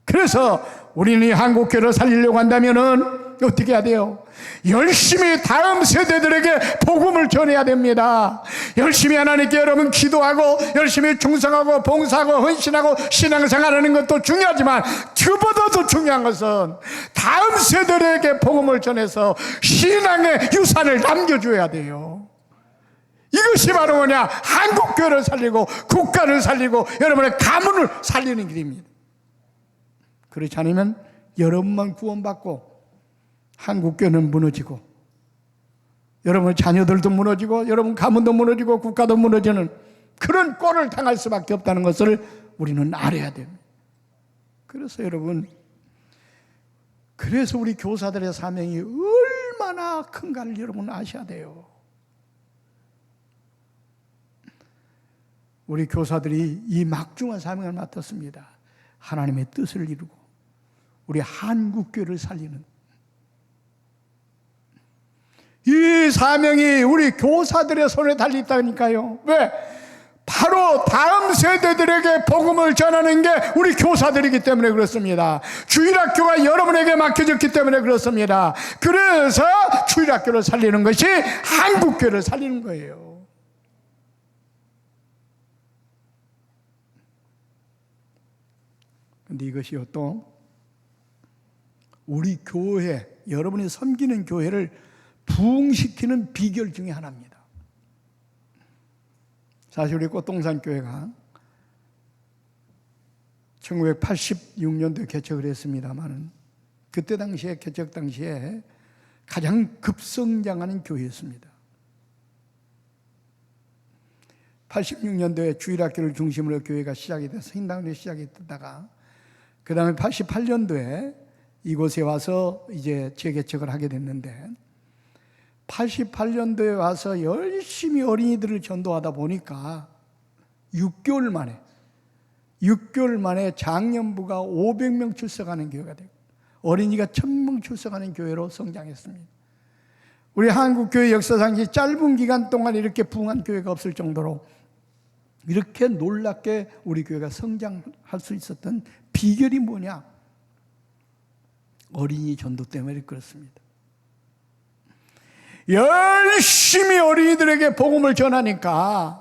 그래서 우리는 이 한국교회를 살리려고 한다면 어떻게 해야 돼요? 열심히 다음 세대들에게 복음을 전해야 됩니다. 열심히 하나님께 여러분 기도하고 열심히 충성하고 봉사하고 헌신하고 신앙생활하는 것도 중요하지만 그보다도 중요한 것은 다음 세대들에게 복음을 전해서 신앙의 유산을 남겨줘야 돼요. 이것이 바로 뭐냐? 한국교회를 살리고 국가를 살리고 여러분의 가문을 살리는 길입니다. 그렇지 않으면 여러분만 구원받고 한국교회는 무너지고 여러분 자녀들도 무너지고 여러분 가문도 무너지고 국가도 무너지는 그런 꼴을 당할 수밖에 없다는 것을 우리는 알아야 됩니다. 그래서 여러분, 그래서 우리 교사들의 사명이 얼마나 큰가를 여러분 아셔야 돼요. 우리 교사들이 이 막중한 사명을 맡았습니다. 하나님의 뜻을 이루고 우리 한국교회를 살리는 이 사명이 우리 교사들의 손에 달려있다니까요. 왜? 바로 다음 세대들에게 복음을 전하는 게 우리 교사들이기 때문에 그렇습니다. 주일학교가 여러분에게 맡겨졌기 때문에 그렇습니다. 그래서 주일학교를 살리는 것이 한국교회를 살리는 거예요. 그런데 이것이요 또 우리 교회, 여러분이 섬기는 교회를 부흥시키는 비결 중에 하나입니다. 사실 우리 꽃동산 교회가 1986년도에 개척을 했습니다만 그때 당시에 개척 당시에 가장 급성장하는 교회였습니다. 86년도에 주일학교를 중심으로 교회가 시작이 돼서 신당으로 시작이 되다가 그 다음에 88년도에 이곳에 와서 이제 재개척을 하게 됐는데 88년도에 와서 열심히 어린이들을 전도하다 보니까 6개월 만에 장년부가 500명 출석하는 교회가 되고 어린이가 1000명 출석하는 교회로 성장했습니다. 우리 한국교회 역사상 이 짧은 기간 동안 이렇게 부흥한 교회가 없을 정도로 이렇게 놀랍게 우리 교회가 성장할 수 있었던 비결이 뭐냐? 어린이 전도 때문에 그렇습니다. 열심히 어린이들에게 복음을 전하니까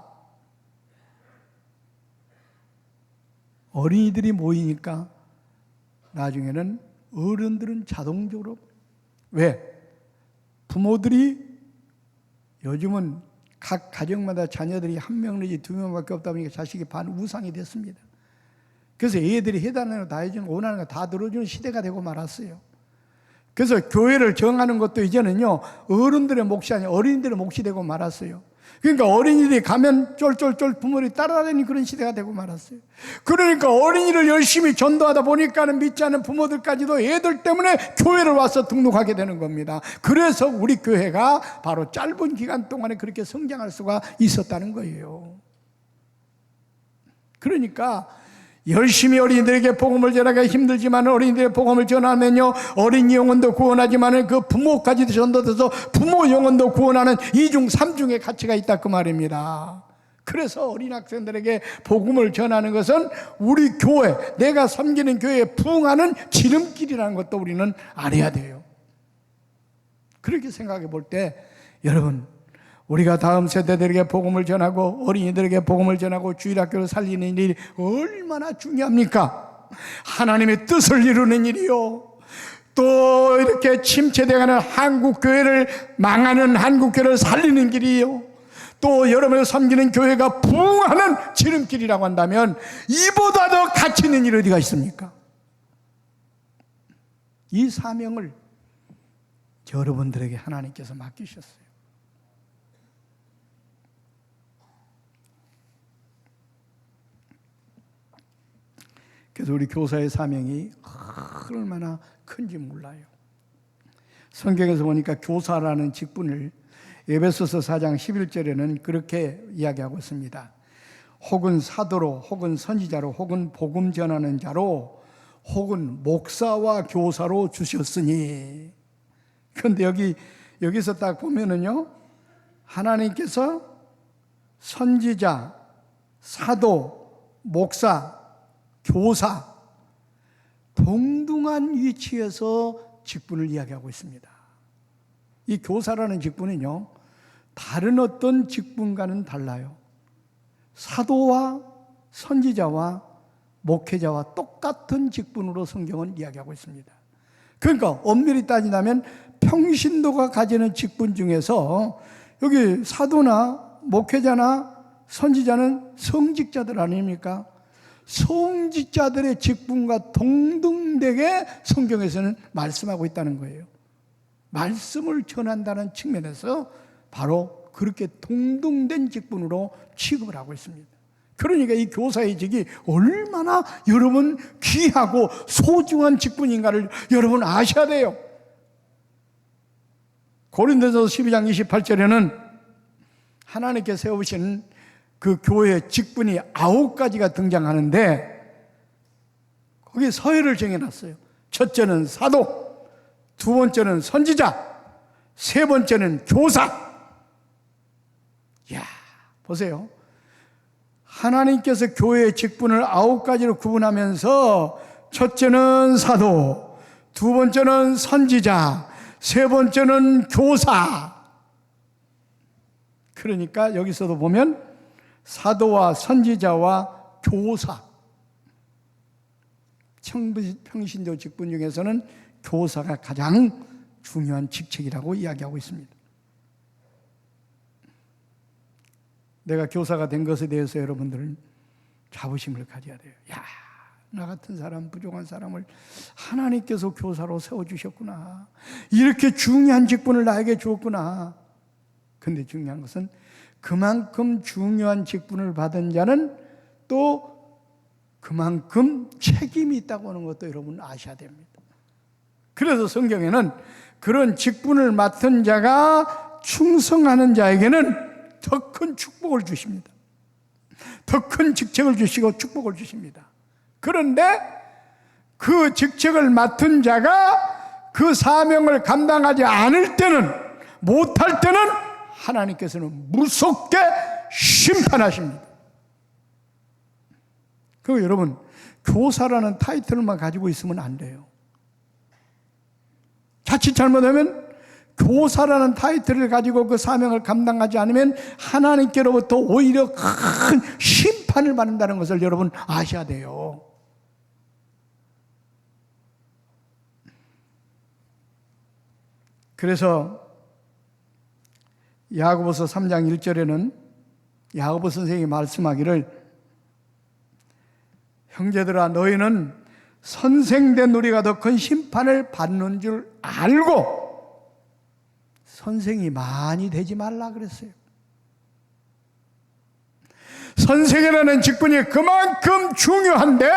어린이들이 모이니까 나중에는 어른들은 자동적으로 왜? 부모들이 요즘은 각 가정마다 자녀들이 한 명 내지 두 명밖에 없다 보니까 자식이 반우상이 됐습니다. 그래서 애들이 해달라는 거 다 해주는 거 원하는 거 다 들어주는 시대가 되고 말았어요. 그래서 교회를 정하는 것도 이제는요 어른들의 몫이 아니라 어린이들의 몫이 되고 말았어요. 그러니까 어린이들이 가면 쫄쫄쫄 부모들이 따라다니는 그런 시대가 되고 말았어요. 그러니까 어린이를 열심히 전도하다 보니까는 믿지 않는 부모들까지도 애들 때문에 교회를 와서 등록하게 되는 겁니다. 그래서 우리 교회가 바로 짧은 기간 동안에 그렇게 성장할 수가 있었다는 거예요. 그러니까 열심히 어린이들에게 복음을 전하기가 힘들지만 어린이들의 복음을 전하면요 어린이 영혼도 구원하지만 그 부모까지도 전도돼서 부모 영혼도 구원하는 이중 삼중의 가치가 있다 그 말입니다. 그래서 어린 학생들에게 복음을 전하는 것은 우리 교회, 내가 섬기는 교회에 부흥하는 지름길이라는 것도 우리는 알아야 돼요. 그렇게 생각해 볼 때 여러분 우리가 다음 세대들에게 복음을 전하고 어린이들에게 복음을 전하고 주일학교를 살리는 일이 얼마나 중요합니까? 하나님의 뜻을 이루는 일이요. 또 이렇게 침체되어가는 한국교회를 망하는 한국교회를 살리는 길이요. 또 여러분을 섬기는 교회가 부흥하는 지름길이라고 한다면 이보다 더 가치 있는 일이 어디가 있습니까? 이 사명을 여러분들에게 하나님께서 맡기셨어요. 그래서 우리 교사의 사명이 얼마나 큰지 몰라요. 성경에서 보니까 교사라는 직분을 에베소서 4장 11절에는 그렇게 이야기하고 있습니다. 혹은 사도로 혹은 선지자로 혹은 복음 전하는 자로 혹은 목사와 교사로 주셨으니. 그런데 여기서 딱 보면은요 하나님께서 선지자, 사도, 목사, 교사 동등한 위치에서 직분을 이야기하고 있습니다. 이 교사라는 직분은요 다른 어떤 직분과는 달라요. 사도와 선지자와 목회자와 똑같은 직분으로 성경은 이야기하고 있습니다. 그러니까 엄밀히 따지자면 평신도가 가지는 직분 중에서 여기 사도나 목회자나 선지자는 성직자들 아닙니까? 성직자들의 직분과 동등되게 성경에서는 말씀하고 있다는 거예요. 말씀을 전한다는 측면에서 바로 그렇게 동등된 직분으로 취급을 하고 있습니다. 그러니까 이 교사의 직이 얼마나 여러분 귀하고 소중한 직분인가를 여러분 아셔야 돼요. 고린도전서 12장 28절에는 하나님께 세우신 그 교회의 직분이 9가지가 등장하는데 거기에 서열을 정해놨어요. 첫째는 사도, 두 번째는 선지자, 세 번째는 교사. 이야, 보세요. 하나님께서 교회의 직분을 9가지로 구분하면서 첫째는 사도, 두 번째는 선지자, 세 번째는 교사. 그러니까 여기서도 보면 사도와 선지자와 교사, 평신도 직분 중에서는 교사가 가장 중요한 직책이라고 이야기하고 있습니다. 내가 교사가 된 것에 대해서 여러분들은 자부심을 가져야 돼요. 야, 나 같은 사람, 부족한 사람을 하나님께서 교사로 세워주셨구나. 이렇게 중요한 직분을 나에게 주었구나. 근데 중요한 것은 그만큼 중요한 직분을 받은 자는 또 그만큼 책임이 있다고 하는 것도 여러분 아셔야 됩니다. 그래서 성경에는 그런 직분을 맡은 자가 충성하는 자에게는 더 큰 축복을 주십니다. 더 큰 직책을 주시고 축복을 주십니다. 그런데 그 직책을 맡은 자가 그 사명을 감당하지 않을 때는, 못할 때는 하나님께서는 무섭게 심판하십니다. 그리고 여러분, 교사라는 타이틀만 가지고 있으면 안 돼요. 자칫 잘못하면 교사라는 타이틀을 가지고 그 사명을 감당하지 않으면 하나님께로부터 오히려 큰 심판을 받는다는 것을 여러분 아셔야 돼요. 그래서 야고보서 3장 1절에는 야고보 선생님이 말씀하기를, 형제들아 너희는 선생된 우리가 더 큰 심판을 받는 줄 알고 선생이 많이 되지 말라 그랬어요. 선생이라는 직분이 그만큼 중요한데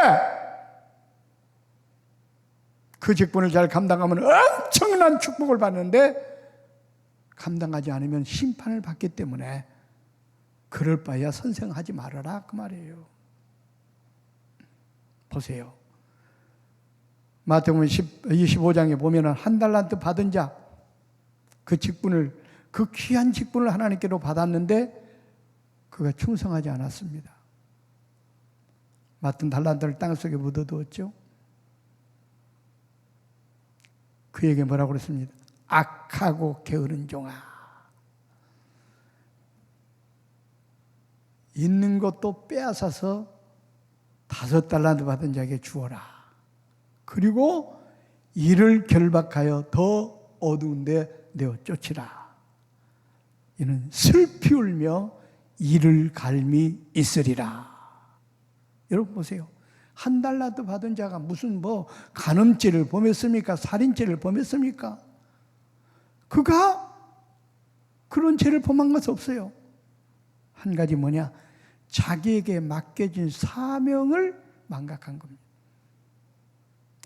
그 직분을 잘 감당하면 엄청난 축복을 받는데 감당하지 않으면 심판을 받기 때문에 그럴 바에야 선생하지 말아라 그 말이에요. 보세요. 마태복음 25장에 보면 한 달란트 받은 자, 그 직분을, 그 귀한 직분을 하나님께로 받았는데 그가 충성하지 않았습니다. 맡은 달란트를 땅속에 묻어두었죠. 그에게 뭐라고 그랬습니다. 악하고 게으른 종아, 있는 것도 빼앗아서 5달란트 받은 자에게 주어라. 그리고 이를 결박하여 더 어두운 데 내어 쫓으라. 이는 슬피 울며 이를 갈미 있으리라. 여러분 보세요. 1달란트 받은 자가 무슨 간음죄를 범했습니까? 살인죄를 범했습니까? 그가 그런 죄를 범한 것은 없어요. 한 가지 뭐냐? 자기에게 맡겨진 사명을 망각한 겁니다.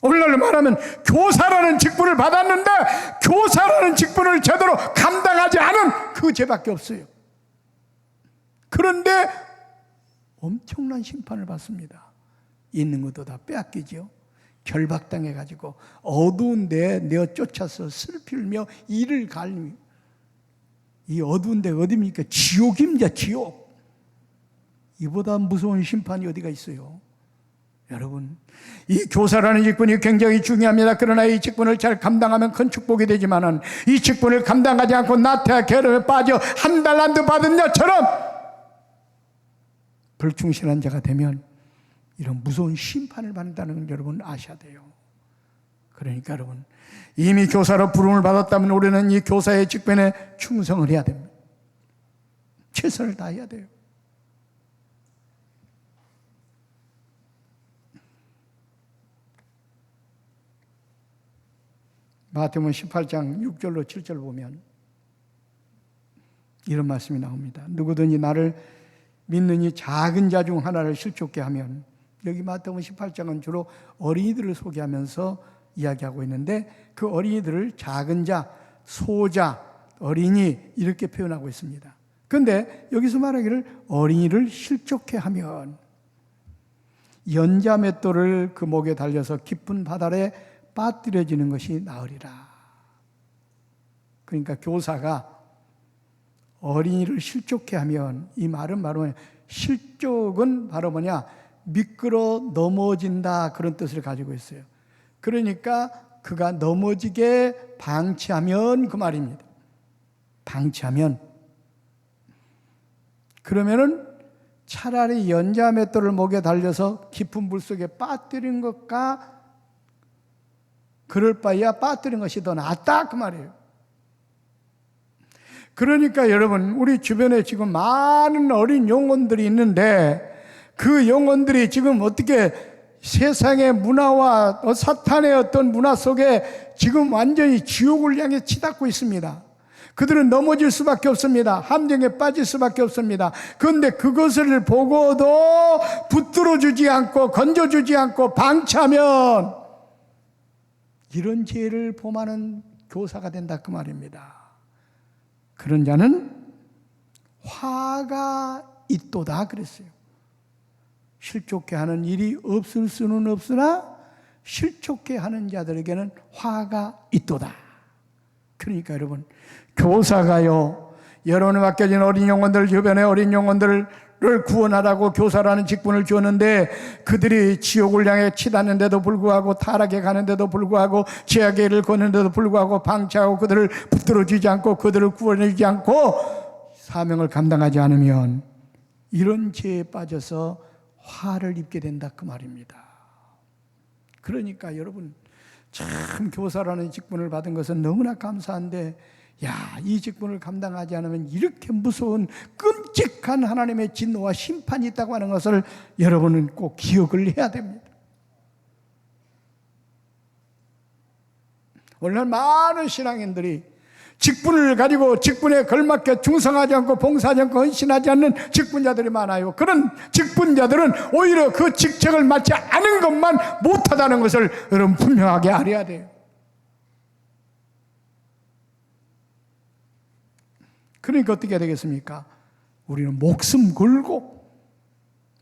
오늘날로 말하면 교사라는 직분을 받았는데 교사라는 직분을 제대로 감당하지 않은 그 죄밖에 없어요. 그런데 엄청난 심판을 받습니다. 있는 것도 다 빼앗기죠. 결박당해가지고 어두운 데에 내어 쫓아서 슬피 울며 이를 갈미. 이 어두운 데 어디입니까? 지옥입니다. 지옥. 이보다 무서운 심판이 어디가 있어요? 여러분, 이 교사라는 직분이 굉장히 중요합니다. 그러나 이 직분을 잘 감당하면 큰 축복이 되지만은 이 직분을 감당하지 않고 나태와 게으름에 빠져 1달란트 받은 자처럼 불충실한 자가 되면 이런 무서운 심판을 받는다는 걸 여러분 아셔야 돼요. 그러니까 여러분, 이미 교사로 부름을 받았다면 우리는 이 교사의 직분에 충성을 해야 됩니다. 최선을 다해야 돼요. 마태복음 18장 6절로 7절 보면 이런 말씀이 나옵니다. 누구든지 나를 믿는 이 작은 자 중 하나를 실족케 하면, 여기 마태복음 18장은 주로 어린이들을 소개하면서 이야기하고 있는데 그 어린이들을 작은 자, 소자, 어린이 이렇게 표현하고 있습니다. 그런데 여기서 말하기를 어린이를 실족케 하면 연자 맷돌을 그 목에 달려서 깊은 바다에 빠뜨려지는 것이 나으리라. 그러니까 교사가 어린이를 실족케 하면, 이 말은 바로 실족은 바로 뭐냐? 미끄러 넘어진다, 그런 뜻을 가지고 있어요. 그러니까 그가 넘어지게 방치하면 그 말입니다. 방치하면. 그러면은 차라리 연자 맷돌을 목에 달려서 깊은 물 속에 빠뜨린 것과 그럴 바에야 빠뜨린 것이 더 낫다 그 말이에요. 그러니까 여러분, 우리 주변에 지금 많은 어린 영혼들이 있는데 그 영혼들이 지금 어떻게 세상의 문화와 사탄의 어떤 문화 속에 지금 완전히 지옥을 향해 치닫고 있습니다. 그들은 넘어질 수밖에 없습니다. 함정에 빠질 수밖에 없습니다. 그런데 그것을 보고도 붙들어주지 않고 건져주지 않고 방치하면 이런 죄를 범하는 교사가 된다 그 말입니다. 그런 자는 화가 있도다 그랬어요. 실족해 하는 일이 없을 수는 없으나 실족해 하는 자들에게는 화가 있도다. 그러니까 여러분, 교사가요, 여러분이 맡겨진 어린 영혼들, 주변의 어린 영혼들을 구원하라고 교사라는 직분을 주었는데 그들이 지옥을 향해 치닫는데도 불구하고, 타락해 가는데도 불구하고, 죄악의 일을 걷는데도 불구하고 방치하고 그들을 붙들어주지 않고 그들을 구원해주지 않고 사명을 감당하지 않으면 이런 죄에 빠져서 화를 입게 된다 그 말입니다. 그러니까 여러분, 참 교사라는 직분을 받은 것은 너무나 감사한데, 이 직분을 감당하지 않으면 이렇게 무서운 끔찍한 하나님의 진노와 심판이 있다고 하는 것을 여러분은 꼭 기억을 해야 됩니다. 오늘날 많은 신앙인들이 직분을 가지고 직분에 걸맞게 충성하지 않고 봉사하지 않고 헌신하지 않는 직분자들이 많아요. 그런 직분자들은 오히려 그 직책을 맡지 않은 것만 못하다는 것을 여러분 분명하게 알아야 돼요. 그러니까 어떻게 해야 되겠습니까? 우리는 목숨 걸고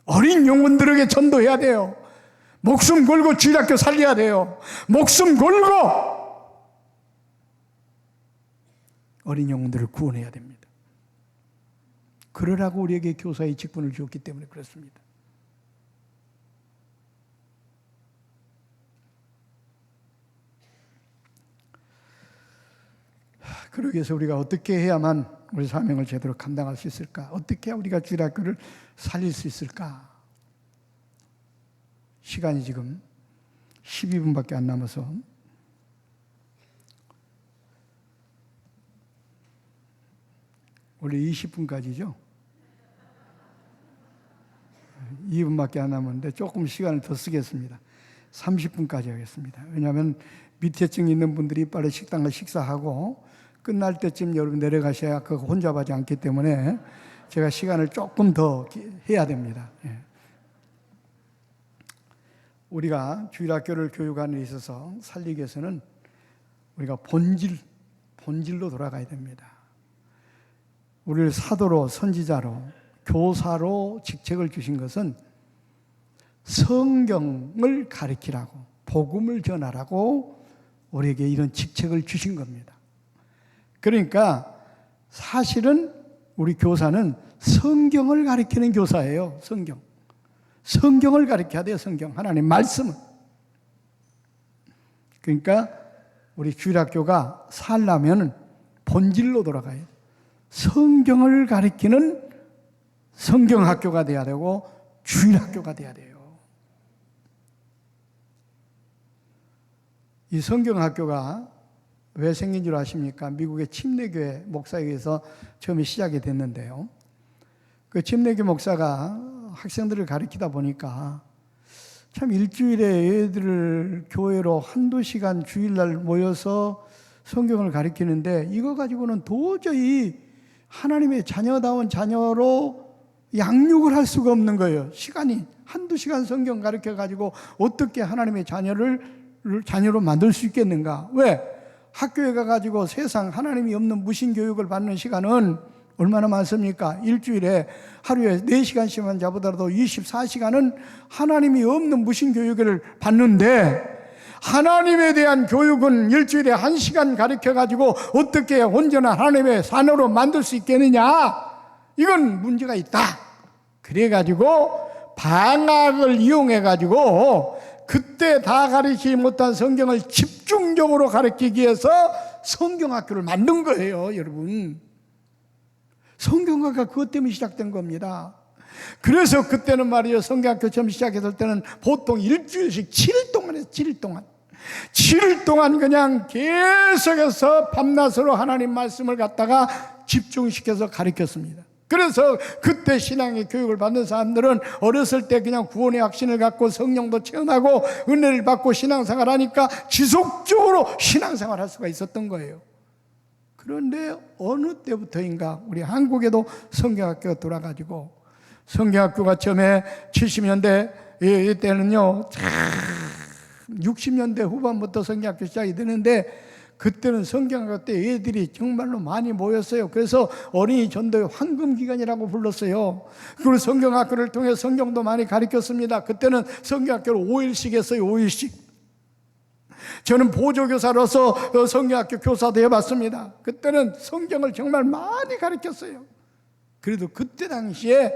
어린 영혼들에게 전도해야 돼요. 목숨 걸고 주일학교 살려야 돼요. 목숨 걸고 어린 영혼들을 구원해야 됩니다. 그러라고 우리에게 교사의 직분을 주었기 때문에 그렇습니다. 그러기 위해서 우리가 어떻게 해야만 우리 사명을 제대로 감당할 수 있을까? 어떻게 해야 우리가 주일학교를 살릴 수 있을까? 시간이 지금 12분밖에 안 남아서 원래 20분까지죠? 2분밖에 안 남았는데 조금 시간을 더 쓰겠습니다. 30분까지 하겠습니다. 왜냐하면 밑에 층 있는 분들이 빨리 식당을 식사하고 끝날 때쯤 여러분 내려가셔야 그거 혼잡하지 않기 때문에 제가 시간을 조금 더 해야 됩니다. 우리가 주일학교를 교육하는 데 있어서 살리기 위해서는 우리가 본질로 돌아가야 됩니다. 우리를 사도로, 선지자로, 교사로 직책을 주신 것은 성경을 가르치라고, 복음을 전하라고 우리에게 이런 직책을 주신 겁니다. 그러니까 사실은 우리 교사는 성경을 가르치는 교사예요. 성경을 가르쳐야 돼요. 성경, 하나님 말씀을. 그러니까 우리 주일학교가 살려면 본질로 돌아가야 돼요. 성경을 가르치는 성경학교가 돼야 되고 주일학교가 돼야 돼요. 이 성경학교가 왜 생긴 줄 아십니까? 미국의 침례교회 목사에 의해서 처음에 시작이 됐는데요. 그 침례교 목사가 학생들을 가르치다 보니까 참 일주일에 애들을 교회로 한두 시간 주일날 모여서 성경을 가르치는데 이거 가지고는 도저히 하나님의 자녀다운 자녀로 양육을 할 수가 없는 거예요. 시간이 한두 시간 성경 가르쳐가지고 어떻게 하나님의 자녀로 만들 수 있겠는가? 왜? 학교에 가가지고 세상 하나님이 없는 무신교육을 받는 시간은 얼마나 많습니까? 일주일에 하루에 4시간씩만 잡으더라도 24시간은 하나님이 없는 무신교육을 받는데 하나님에 대한 교육은 일주일에 1시간 가르쳐가지고 어떻게 온전한 하나님의 자녀로 만들 수 있겠느냐? 이건 문제가 있다. 그래가지고 방학을 이용해가지고 그때 다 가르치지 못한 성경을 집중적으로 가르치기 위해서 성경학교를 만든 거예요, 여러분. 성경학교가 그것 때문에 시작된 겁니다. 그래서 그때는 말이에요, 성경학교 처음 시작했을 때는 보통 일주일씩 7일 동안 했어요. 7일 동안. 7일 동안 그냥 계속해서 밤낮으로 하나님 말씀을 갖다가 집중시켜서 가르쳤습니다. 그래서 그때 신앙의 교육을 받는 사람들은 어렸을 때 그냥 구원의 확신을 갖고 성령도 체험하고 은혜를 받고 신앙생활 하니까 지속적으로 신앙생활 할 수가 있었던 거예요. 그런데 어느 때부터인가 우리 한국에도 성경학교가 돌아가지고, 성경학교가 처음에 70년대 때는요 60년대 후반부터 성경학교 시작이 되는데, 그때는 성경학교 때 애들이 정말로 많이 모였어요. 그래서 어린이 전도의 황금기간이라고 불렀어요. 그리고 성경학교를 통해 성경도 많이 가르쳤습니다. 그때는 성경학교를 5일씩 했어요. 5일씩. 저는 보조교사로서 성경학교 교사도 해봤습니다. 그때는 성경을 정말 많이 가르쳤어요. 그래도 그때 당시에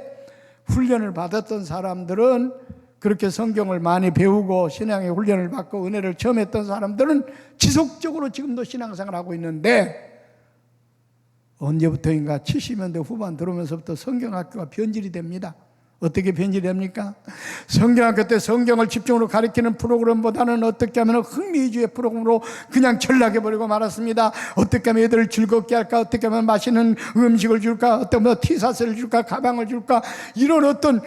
훈련을 받았던 사람들은, 그렇게 성경을 많이 배우고 신앙의 훈련을 받고 은혜를 체험했던 사람들은 지속적으로 지금도 신앙생활을 하고 있는데, 언제부터인가 70년대 후반 들어오면서부터 성경학교가 변질이 됩니다. 어떻게 변질이 됩니까? 성경학교 때 성경을 집중으로 가르치는 프로그램보다는 어떻게 하면 흥미 위주의 프로그램으로 그냥 전락해버리고 말았습니다. 어떻게 하면 애들을 즐겁게 할까, 어떻게 하면 맛있는 음식을 줄까, 어떻게 하면 티셔츠를 줄까, 가방을 줄까, 이런 어떤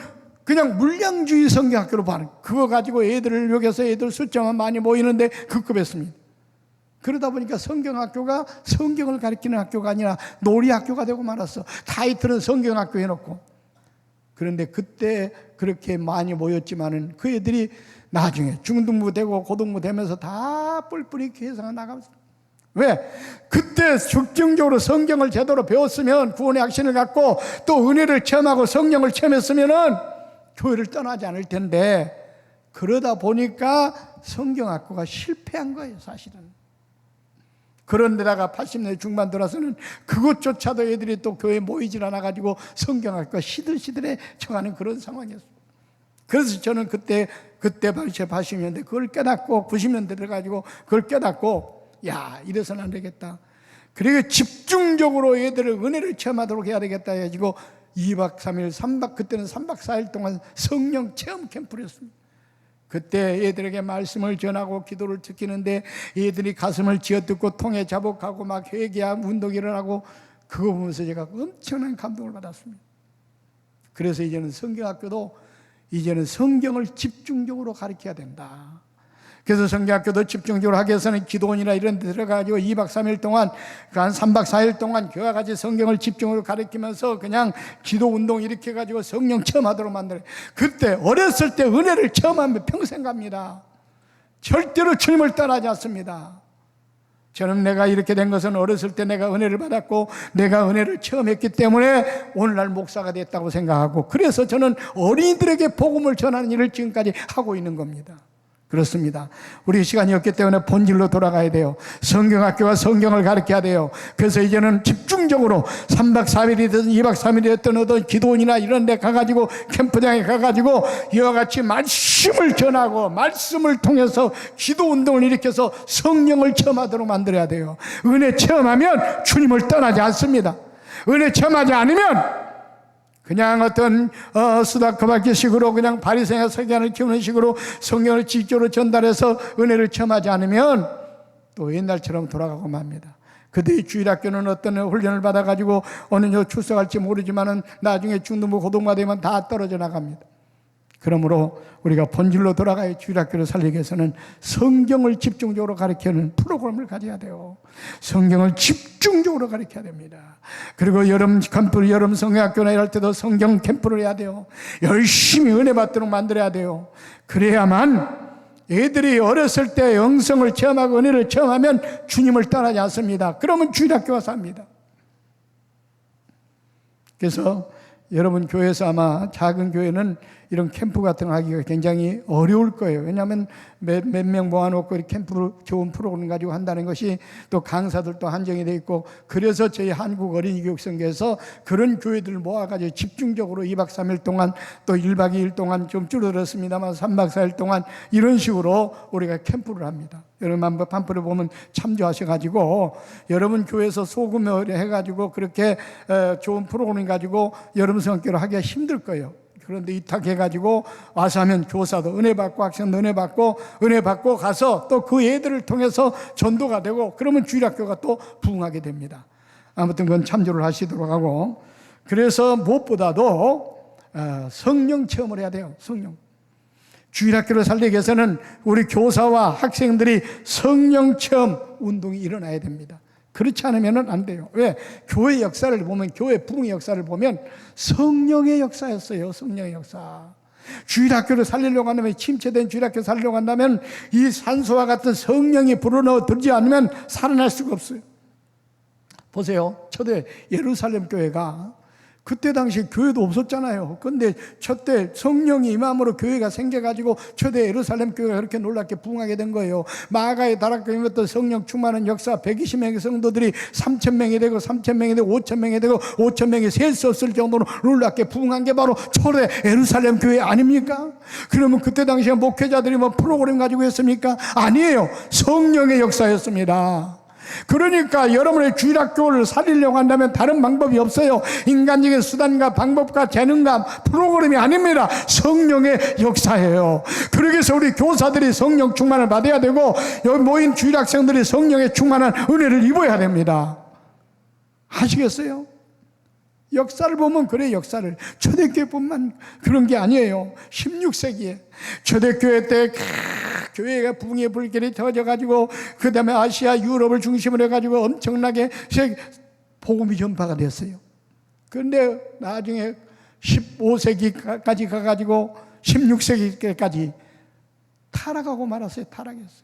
그냥 물량주의 성경학교로 봐는, 그거 가지고 애들을 여기서 애들 숫자만 많이 모이는데 급급했습니다. 그러다 보니까 성경학교가 성경을 가르치는 학교가 아니라 놀이학교가 되고 말았어. 타이틀은 성경학교 해놓고. 그런데 그때 그렇게 많이 모였지만은 그 애들이 나중에 중등부 되고 고등부 되면서 다 뿔뿔이 교회에서 나가면서, 왜? 그때 적극적으로 성경을 제대로 배웠으면, 구원의 확신을 갖고 또 은혜를 체험하고 성령을 체험했으면은 교회를 떠나지 않을 텐데, 그러다 보니까 성경학교가 실패한 거예요, 사실은. 그런데다가 80년대 중반 들어서는 그것조차도 애들이 또 교회에 모이질 않아가지고 성경학교가 시들시들해져가는 그런 상황이었어요. 그래서 저는 그때 80년대 그걸 깨닫고 90년대 들어가지고 그걸 깨닫고, 야, 이래서는 안 되겠다. 그리고 집중적으로 애들을 은혜를 체험하도록 해야 되겠다 해가지고 2박 3일, 3박, 그때는 3박 4일 동안 성령 체험 캠프를 했습니다. 그때 애들에게 말씀을 전하고 기도를 지키는데 애들이 가슴을 쥐어뜯고 통에 자복하고 막 회개하고 운동이 일어나고, 그거 보면서 제가 엄청난 감동을 받았습니다. 그래서 이제는 성경학교도 이제는 성경을 집중적으로 가르쳐야 된다. 그래서 성경학교도 집중적으로 하기 위해서는 기도원이나 이런 데 들어가가지고 2박 3일 동안, 한 3박 4일 동안 교회와 같이 성경을 집중적으로 가르치면서 그냥 기도 운동 이렇게 해가지고 성령 체험하도록 만들어요. 그때 어렸을 때 은혜를 체험하면 평생 갑니다. 절대로 주님을 떠나지 않습니다. 저는 내가 이렇게 된 것은 어렸을 때 내가 은혜를 받았고 내가 은혜를 체험했기 때문에 오늘날 목사가 됐다고 생각하고, 그래서 저는 어린이들에게 복음을 전하는 일을 지금까지 하고 있는 겁니다. 그렇습니다. 우리 시간이 없기 때문에 본질로 돌아가야 돼요. 성경학교가 성경을 가르쳐야 돼요. 그래서 이제는 집중적으로 3박 4일이든 2박 3일이든 어떤 기도원이나 이런 데 가가지고 캠프장에 가가지고 이와 같이 말씀을 전하고 말씀을 통해서 기도 운동을 일으켜서 성령을 체험하도록 만들어야 돼요. 은혜 체험하면 주님을 떠나지 않습니다. 은혜 체험하지 않으면 그냥 어떤 수다커바키 식으로 그냥 바리새인의 석양을 키우는 식으로 성경을 직접으로 전달해서 은혜를 체험하지 않으면 또 옛날처럼 돌아가고 맙니다. 그때의 주일학교는 어떤 훈련을 받아가지고 어느 날 출석할지 모르지만은 나중에 중등부 고등부가 되면 다 떨어져 나갑니다. 그러므로 우리가 본질로 돌아가야 주일학교를 살리기 위해서는 성경을 집중적으로 가르치는 프로그램을 가져야 돼요. 성경을 집중적으로 가르쳐야 됩니다. 그리고 여름 캠프, 여름 성경학교나 이럴 때도 성경 캠프를 해야 돼요. 열심히 은혜 받도록 만들어야 돼요. 그래야만 애들이 어렸을 때 영성을 체험하고 은혜를 체험하면 주님을 떠나지 않습니다. 그러면 주일학교가 삽니다. 그래서 여러분 교회에서 아마 작은 교회는 이런 캠프 같은 거 하기가 굉장히 어려울 거예요. 왜냐하면 몇 명 모아놓고 캠프 좋은 프로그램 가지고 한다는 것이 또 강사들도 한정이 돼 있고, 그래서 저희 한국 어린이교육선교에서 그런 교회들을 모아가지고 집중적으로 2박 3일 동안 또 1박 2일 동안 좀 줄어들었습니다만 3박 4일 동안 이런 식으로 우리가 캠프를 합니다. 여러분 한번 팜플을 보면 참조하셔가지고 여러분 교회에서 소규모로 해가지고 그렇게 좋은 프로그램 가지고 여러분 성교를 하기가 힘들 거예요. 그런데 이탁해가지고 와서 하면 교사도 은혜 받고 학생도 은혜 받고 가서 또 그 애들을 통해서 전도가 되고, 그러면 주일학교가 또 부흥하게 됩니다. 아무튼 그건 참조를 하시도록 하고, 그래서 무엇보다도 성령 체험을 해야 돼요. 성령. 주일학교를 살리기 위해서는 우리 교사와 학생들이 성령 체험 운동이 일어나야 됩니다. 그렇지 않으면 안 돼요. 왜? 교회 역사를 보면, 교회 부흥의 역사를 보면 성령의 역사였어요. 성령의 역사. 주일학교를 살리려고 한다면, 침체된 주일학교 살리려고 한다면 이 산소와 같은 성령이 불어넣어 들지 않으면 살아날 수가 없어요. 보세요. 초대 예루살렘 교회가 그때 당시 교회도 없었잖아요. 그런데 첫때 성령이 임함으로 교회가 생겨가지고 초대 예루살렘 교회가 그렇게 놀랍게 부흥하게 된 거예요. 마가의 다락방이었던 성령 충만한 역사, 120명의 성도들이 3,000명이 되고 3,000명이 되고 5,000명이 되고 5,000명이 셀 수 없을 정도로 놀랍게 부흥한 게 바로 초대 예루살렘 교회 아닙니까? 그러면 그때 당시에 목회자들이 뭐 프로그램 가지고 했습니까? 아니에요. 성령의 역사였습니다. 그러니까 여러분의 주일학교를 살리려고 한다면 다른 방법이 없어요. 인간적인 수단과 방법과 재능과 프로그램이 아닙니다. 성령의 역사예요. 그러기 위해서 우리 교사들이 성령 충만을 받아야 되고, 여기 모인 주일학생들이 성령의 충만한 은혜를 입어야 됩니다. 아시겠어요? 역사를 보면 그래. 역사를 초대교회뿐만 그런 게 아니에요. 16세기에 초대교회 때 교회가 부흥의 불길이 터져가지고, 그 다음에 아시아 유럽을 중심으로 해가지고 엄청나게 복음이 전파가 됐어요. 그런데 나중에 15세기까지 가가지고 16세기까지 타락하고 말았어요. 타락했어요.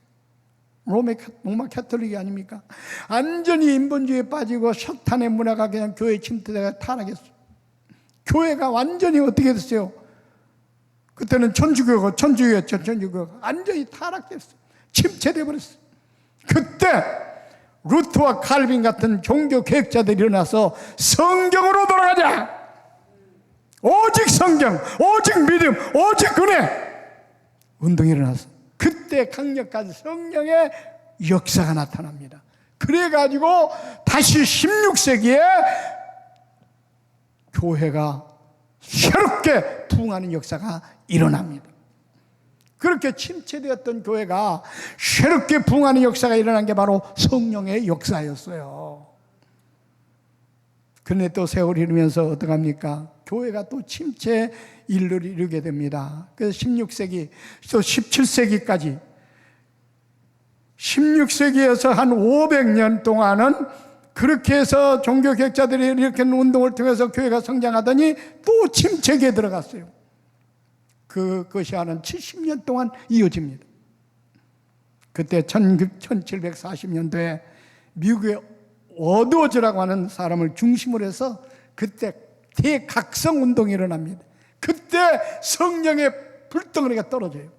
로마 캐톨릭이 아닙니까? 완전히 인본주의에 빠지고 석탄의 문화가 그냥 교회 침투되가 타락했어요. 교회가 완전히 어떻게 됐어요? 그때는 천주교였죠. 천주교가 완전히 타락됐어요. 침체돼 버렸어요. 그때 루트와 칼빈 같은 종교 개혁자들이 일어나서 성경으로 돌아가자. 오직 성경, 오직 믿음, 오직 은혜 운동이 일어났어요. 그때 강력한 성령의 역사가 나타납니다. 그래가지고 다시 16세기에 교회가 새롭게 부흥하는 역사가 일어납니다. 그렇게 침체되었던 교회가 새롭게 부흥하는 역사가 일어난 게 바로 성령의 역사였어요. 그런데 또 세월이 흐르면서 어떡합니까? 교회가 또 침체 이르게 됩니다. 그래서 16세기, 또 17세기까지 16세기에서 한 500년 동안은 그렇게 해서 종교개혁자들이 이렇게 운동을 통해서 교회가 성장하더니 또 침체기에 들어갔어요. 그것이 한 70년 동안 이어집니다. 그때 1740년도에 미국의 워드워즈라고 하는 사람을 중심으로 해서 그때 대각성 운동이 일어납니다. 그때 성령의 불덩어리가 떨어져요.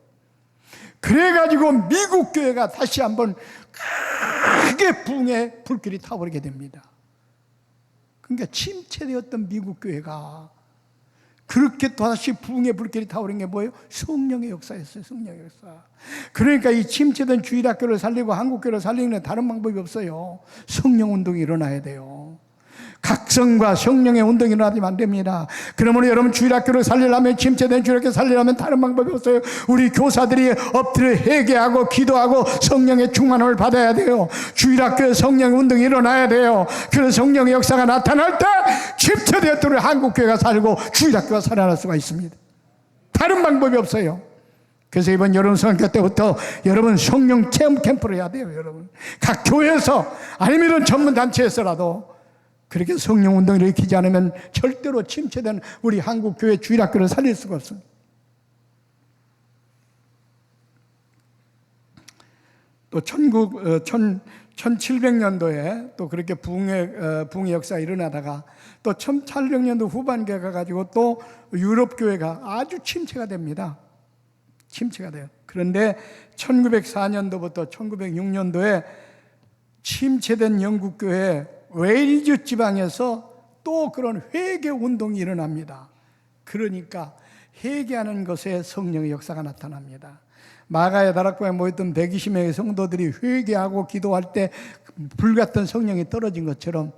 그래가지고 미국 교회가 다시 한번 크게 부흥의 불길이 타버리게 됩니다. 그러니까 침체되었던 미국 교회가 그렇게 다시 부흥의 불길이 타오른 게 뭐예요? 성령의 역사였어요. 성령의 역사. 그러니까 이 침체된 주일학교를 살리고 한국교회를 살리는 다른 방법이 없어요. 성령 운동이 일어나야 돼요. 각성과 성령의 운동이 일어나면 안 됩니다. 그러므로 여러분 주일학교를 살리려면, 침체된 주일학교 살리려면 다른 방법이 없어요. 우리 교사들이 엎드려 회개하고 기도하고 성령의 충만함을 받아야 돼요. 주일학교에 성령의 운동이 일어나야 돼요. 그래서 성령의 역사가 나타날 때 침체되었던 한국교회가 살고 주일학교가 살아날 수가 있습니다. 다른 방법이 없어요. 그래서 이번 여름 성교 때부터 여러분 성령 체험 캠프를 해야 돼요. 여러분 각 교회에서 아니면 전문 단체에서라도 그렇게 성령 운동을 일으키지 않으면 절대로 침체된 우리 한국 교회 주일학교를 살릴 수가 없습니다. 또 1700년도에 또 그렇게 부흥의 역사가 일어나다가 또 1800년도 후반기에 가가지고 또 유럽 교회가 아주 침체가 됩니다. 침체가 돼요. 그런데 1904년도부터 1906년도에 침체된 영국 교회 웨일즈 지방에서 또 그런 회개 운동이 일어납니다. 그러니까 회개하는 것에 성령의 역사가 나타납니다. 마가의 다락방에 모였던 120명의 성도들이 회개하고 기도할 때 불같은 성령이 떨어진 것처럼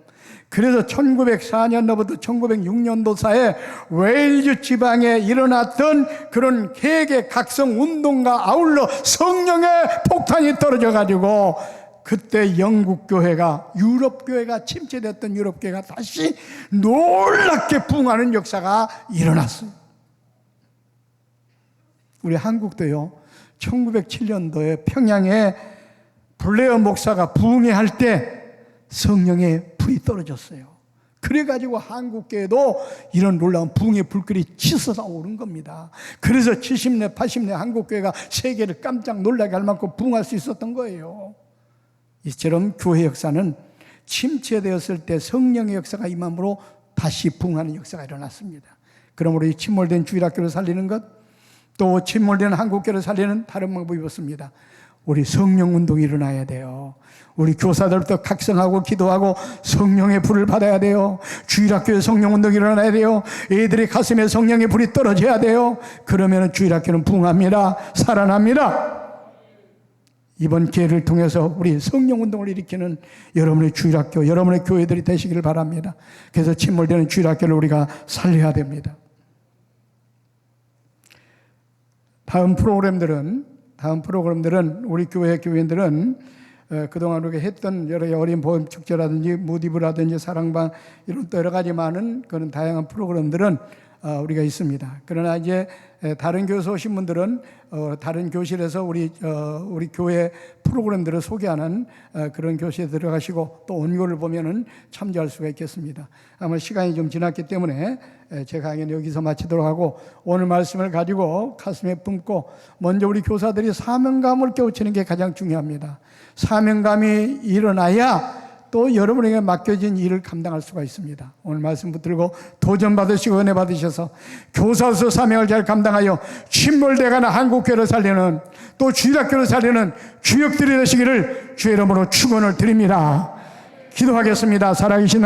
그래서 1904년도부터 1906년도 사이에 웨일즈 지방에 일어났던 그런 개개 각성 운동과 아울러 성령의 폭탄이 떨어져 가지고 그때 영국 교회가, 유럽 교회가 침체됐던 유럽 교회가 다시 놀랍게 부흥하는 역사가 일어났어요. 우리 한국도요, 1907년도에 평양에 블레어 목사가 부흥회 때 성령의 불이 떨어졌어요. 그래가지고 한국교회도 이런 놀라운 부흥의 불길이 치솟아 오른 겁니다. 그래서 70년, 80년 한국교회가 세계를 깜짝 놀라게 할 만큼 부흥할 수 있었던 거예요. 이처럼 교회 역사는 침체되었을 때 성령의 역사가 임함으로 다시 부흥하는 역사가 일어났습니다. 그러므로 이 침몰된 주일학교를 살리는 것, 또 침몰된 한국교회를 살리는 다른 방법이 없습니다. 우리 성령운동이 일어나야 돼요. 우리 교사들도 각성하고 기도하고 성령의 불을 받아야 돼요. 주일학교에 성령운동이 일어나야 돼요. 애들의 가슴에 성령의 불이 떨어져야 돼요. 그러면 주일학교는 부흥합니다. 살아납니다. 이번 기회를 통해서 우리 성령운동을 일으키는 여러분의 주일학교, 여러분의 교회들이 되시기를 바랍니다. 그래서 침몰되는 주일학교를 우리가 살려야 됩니다. 다음 프로그램들은 우리 교회 교인들은 그동안 우리가 했던 여러 어린 보험 축제라든지 무디브라든지 사랑방 이런 또 여러 가지 많은 그런 다양한 프로그램들은 우리가 있습니다. 그러나 이제 다른 교회 오신 분들은 다른 교실에서 우리 교회 프로그램들을 소개하는 그런 교실에 들어가시고 또 원고를 보면은 참조할 수가 있겠습니다. 아마 시간이 좀 지났기 때문에 제 강의는 여기서 마치도록 하고, 오늘 말씀을 가지고 가슴에 품고 먼저 우리 교사들이 사명감을 깨우치는 게 가장 중요합니다. 사명감이 일어나야 또 여러분에게 맡겨진 일을 감당할 수가 있습니다. 오늘 말씀 붙들고 도전 받으시고 은혜 받으셔서 교사로서 사명을 잘 감당하여 침몰되가는 한국교회를 살리는, 또 주일학교를 살리는 주역들이 되시기를 주의 이름으로 축원을 드립니다. 기도하겠습니다. 살아계신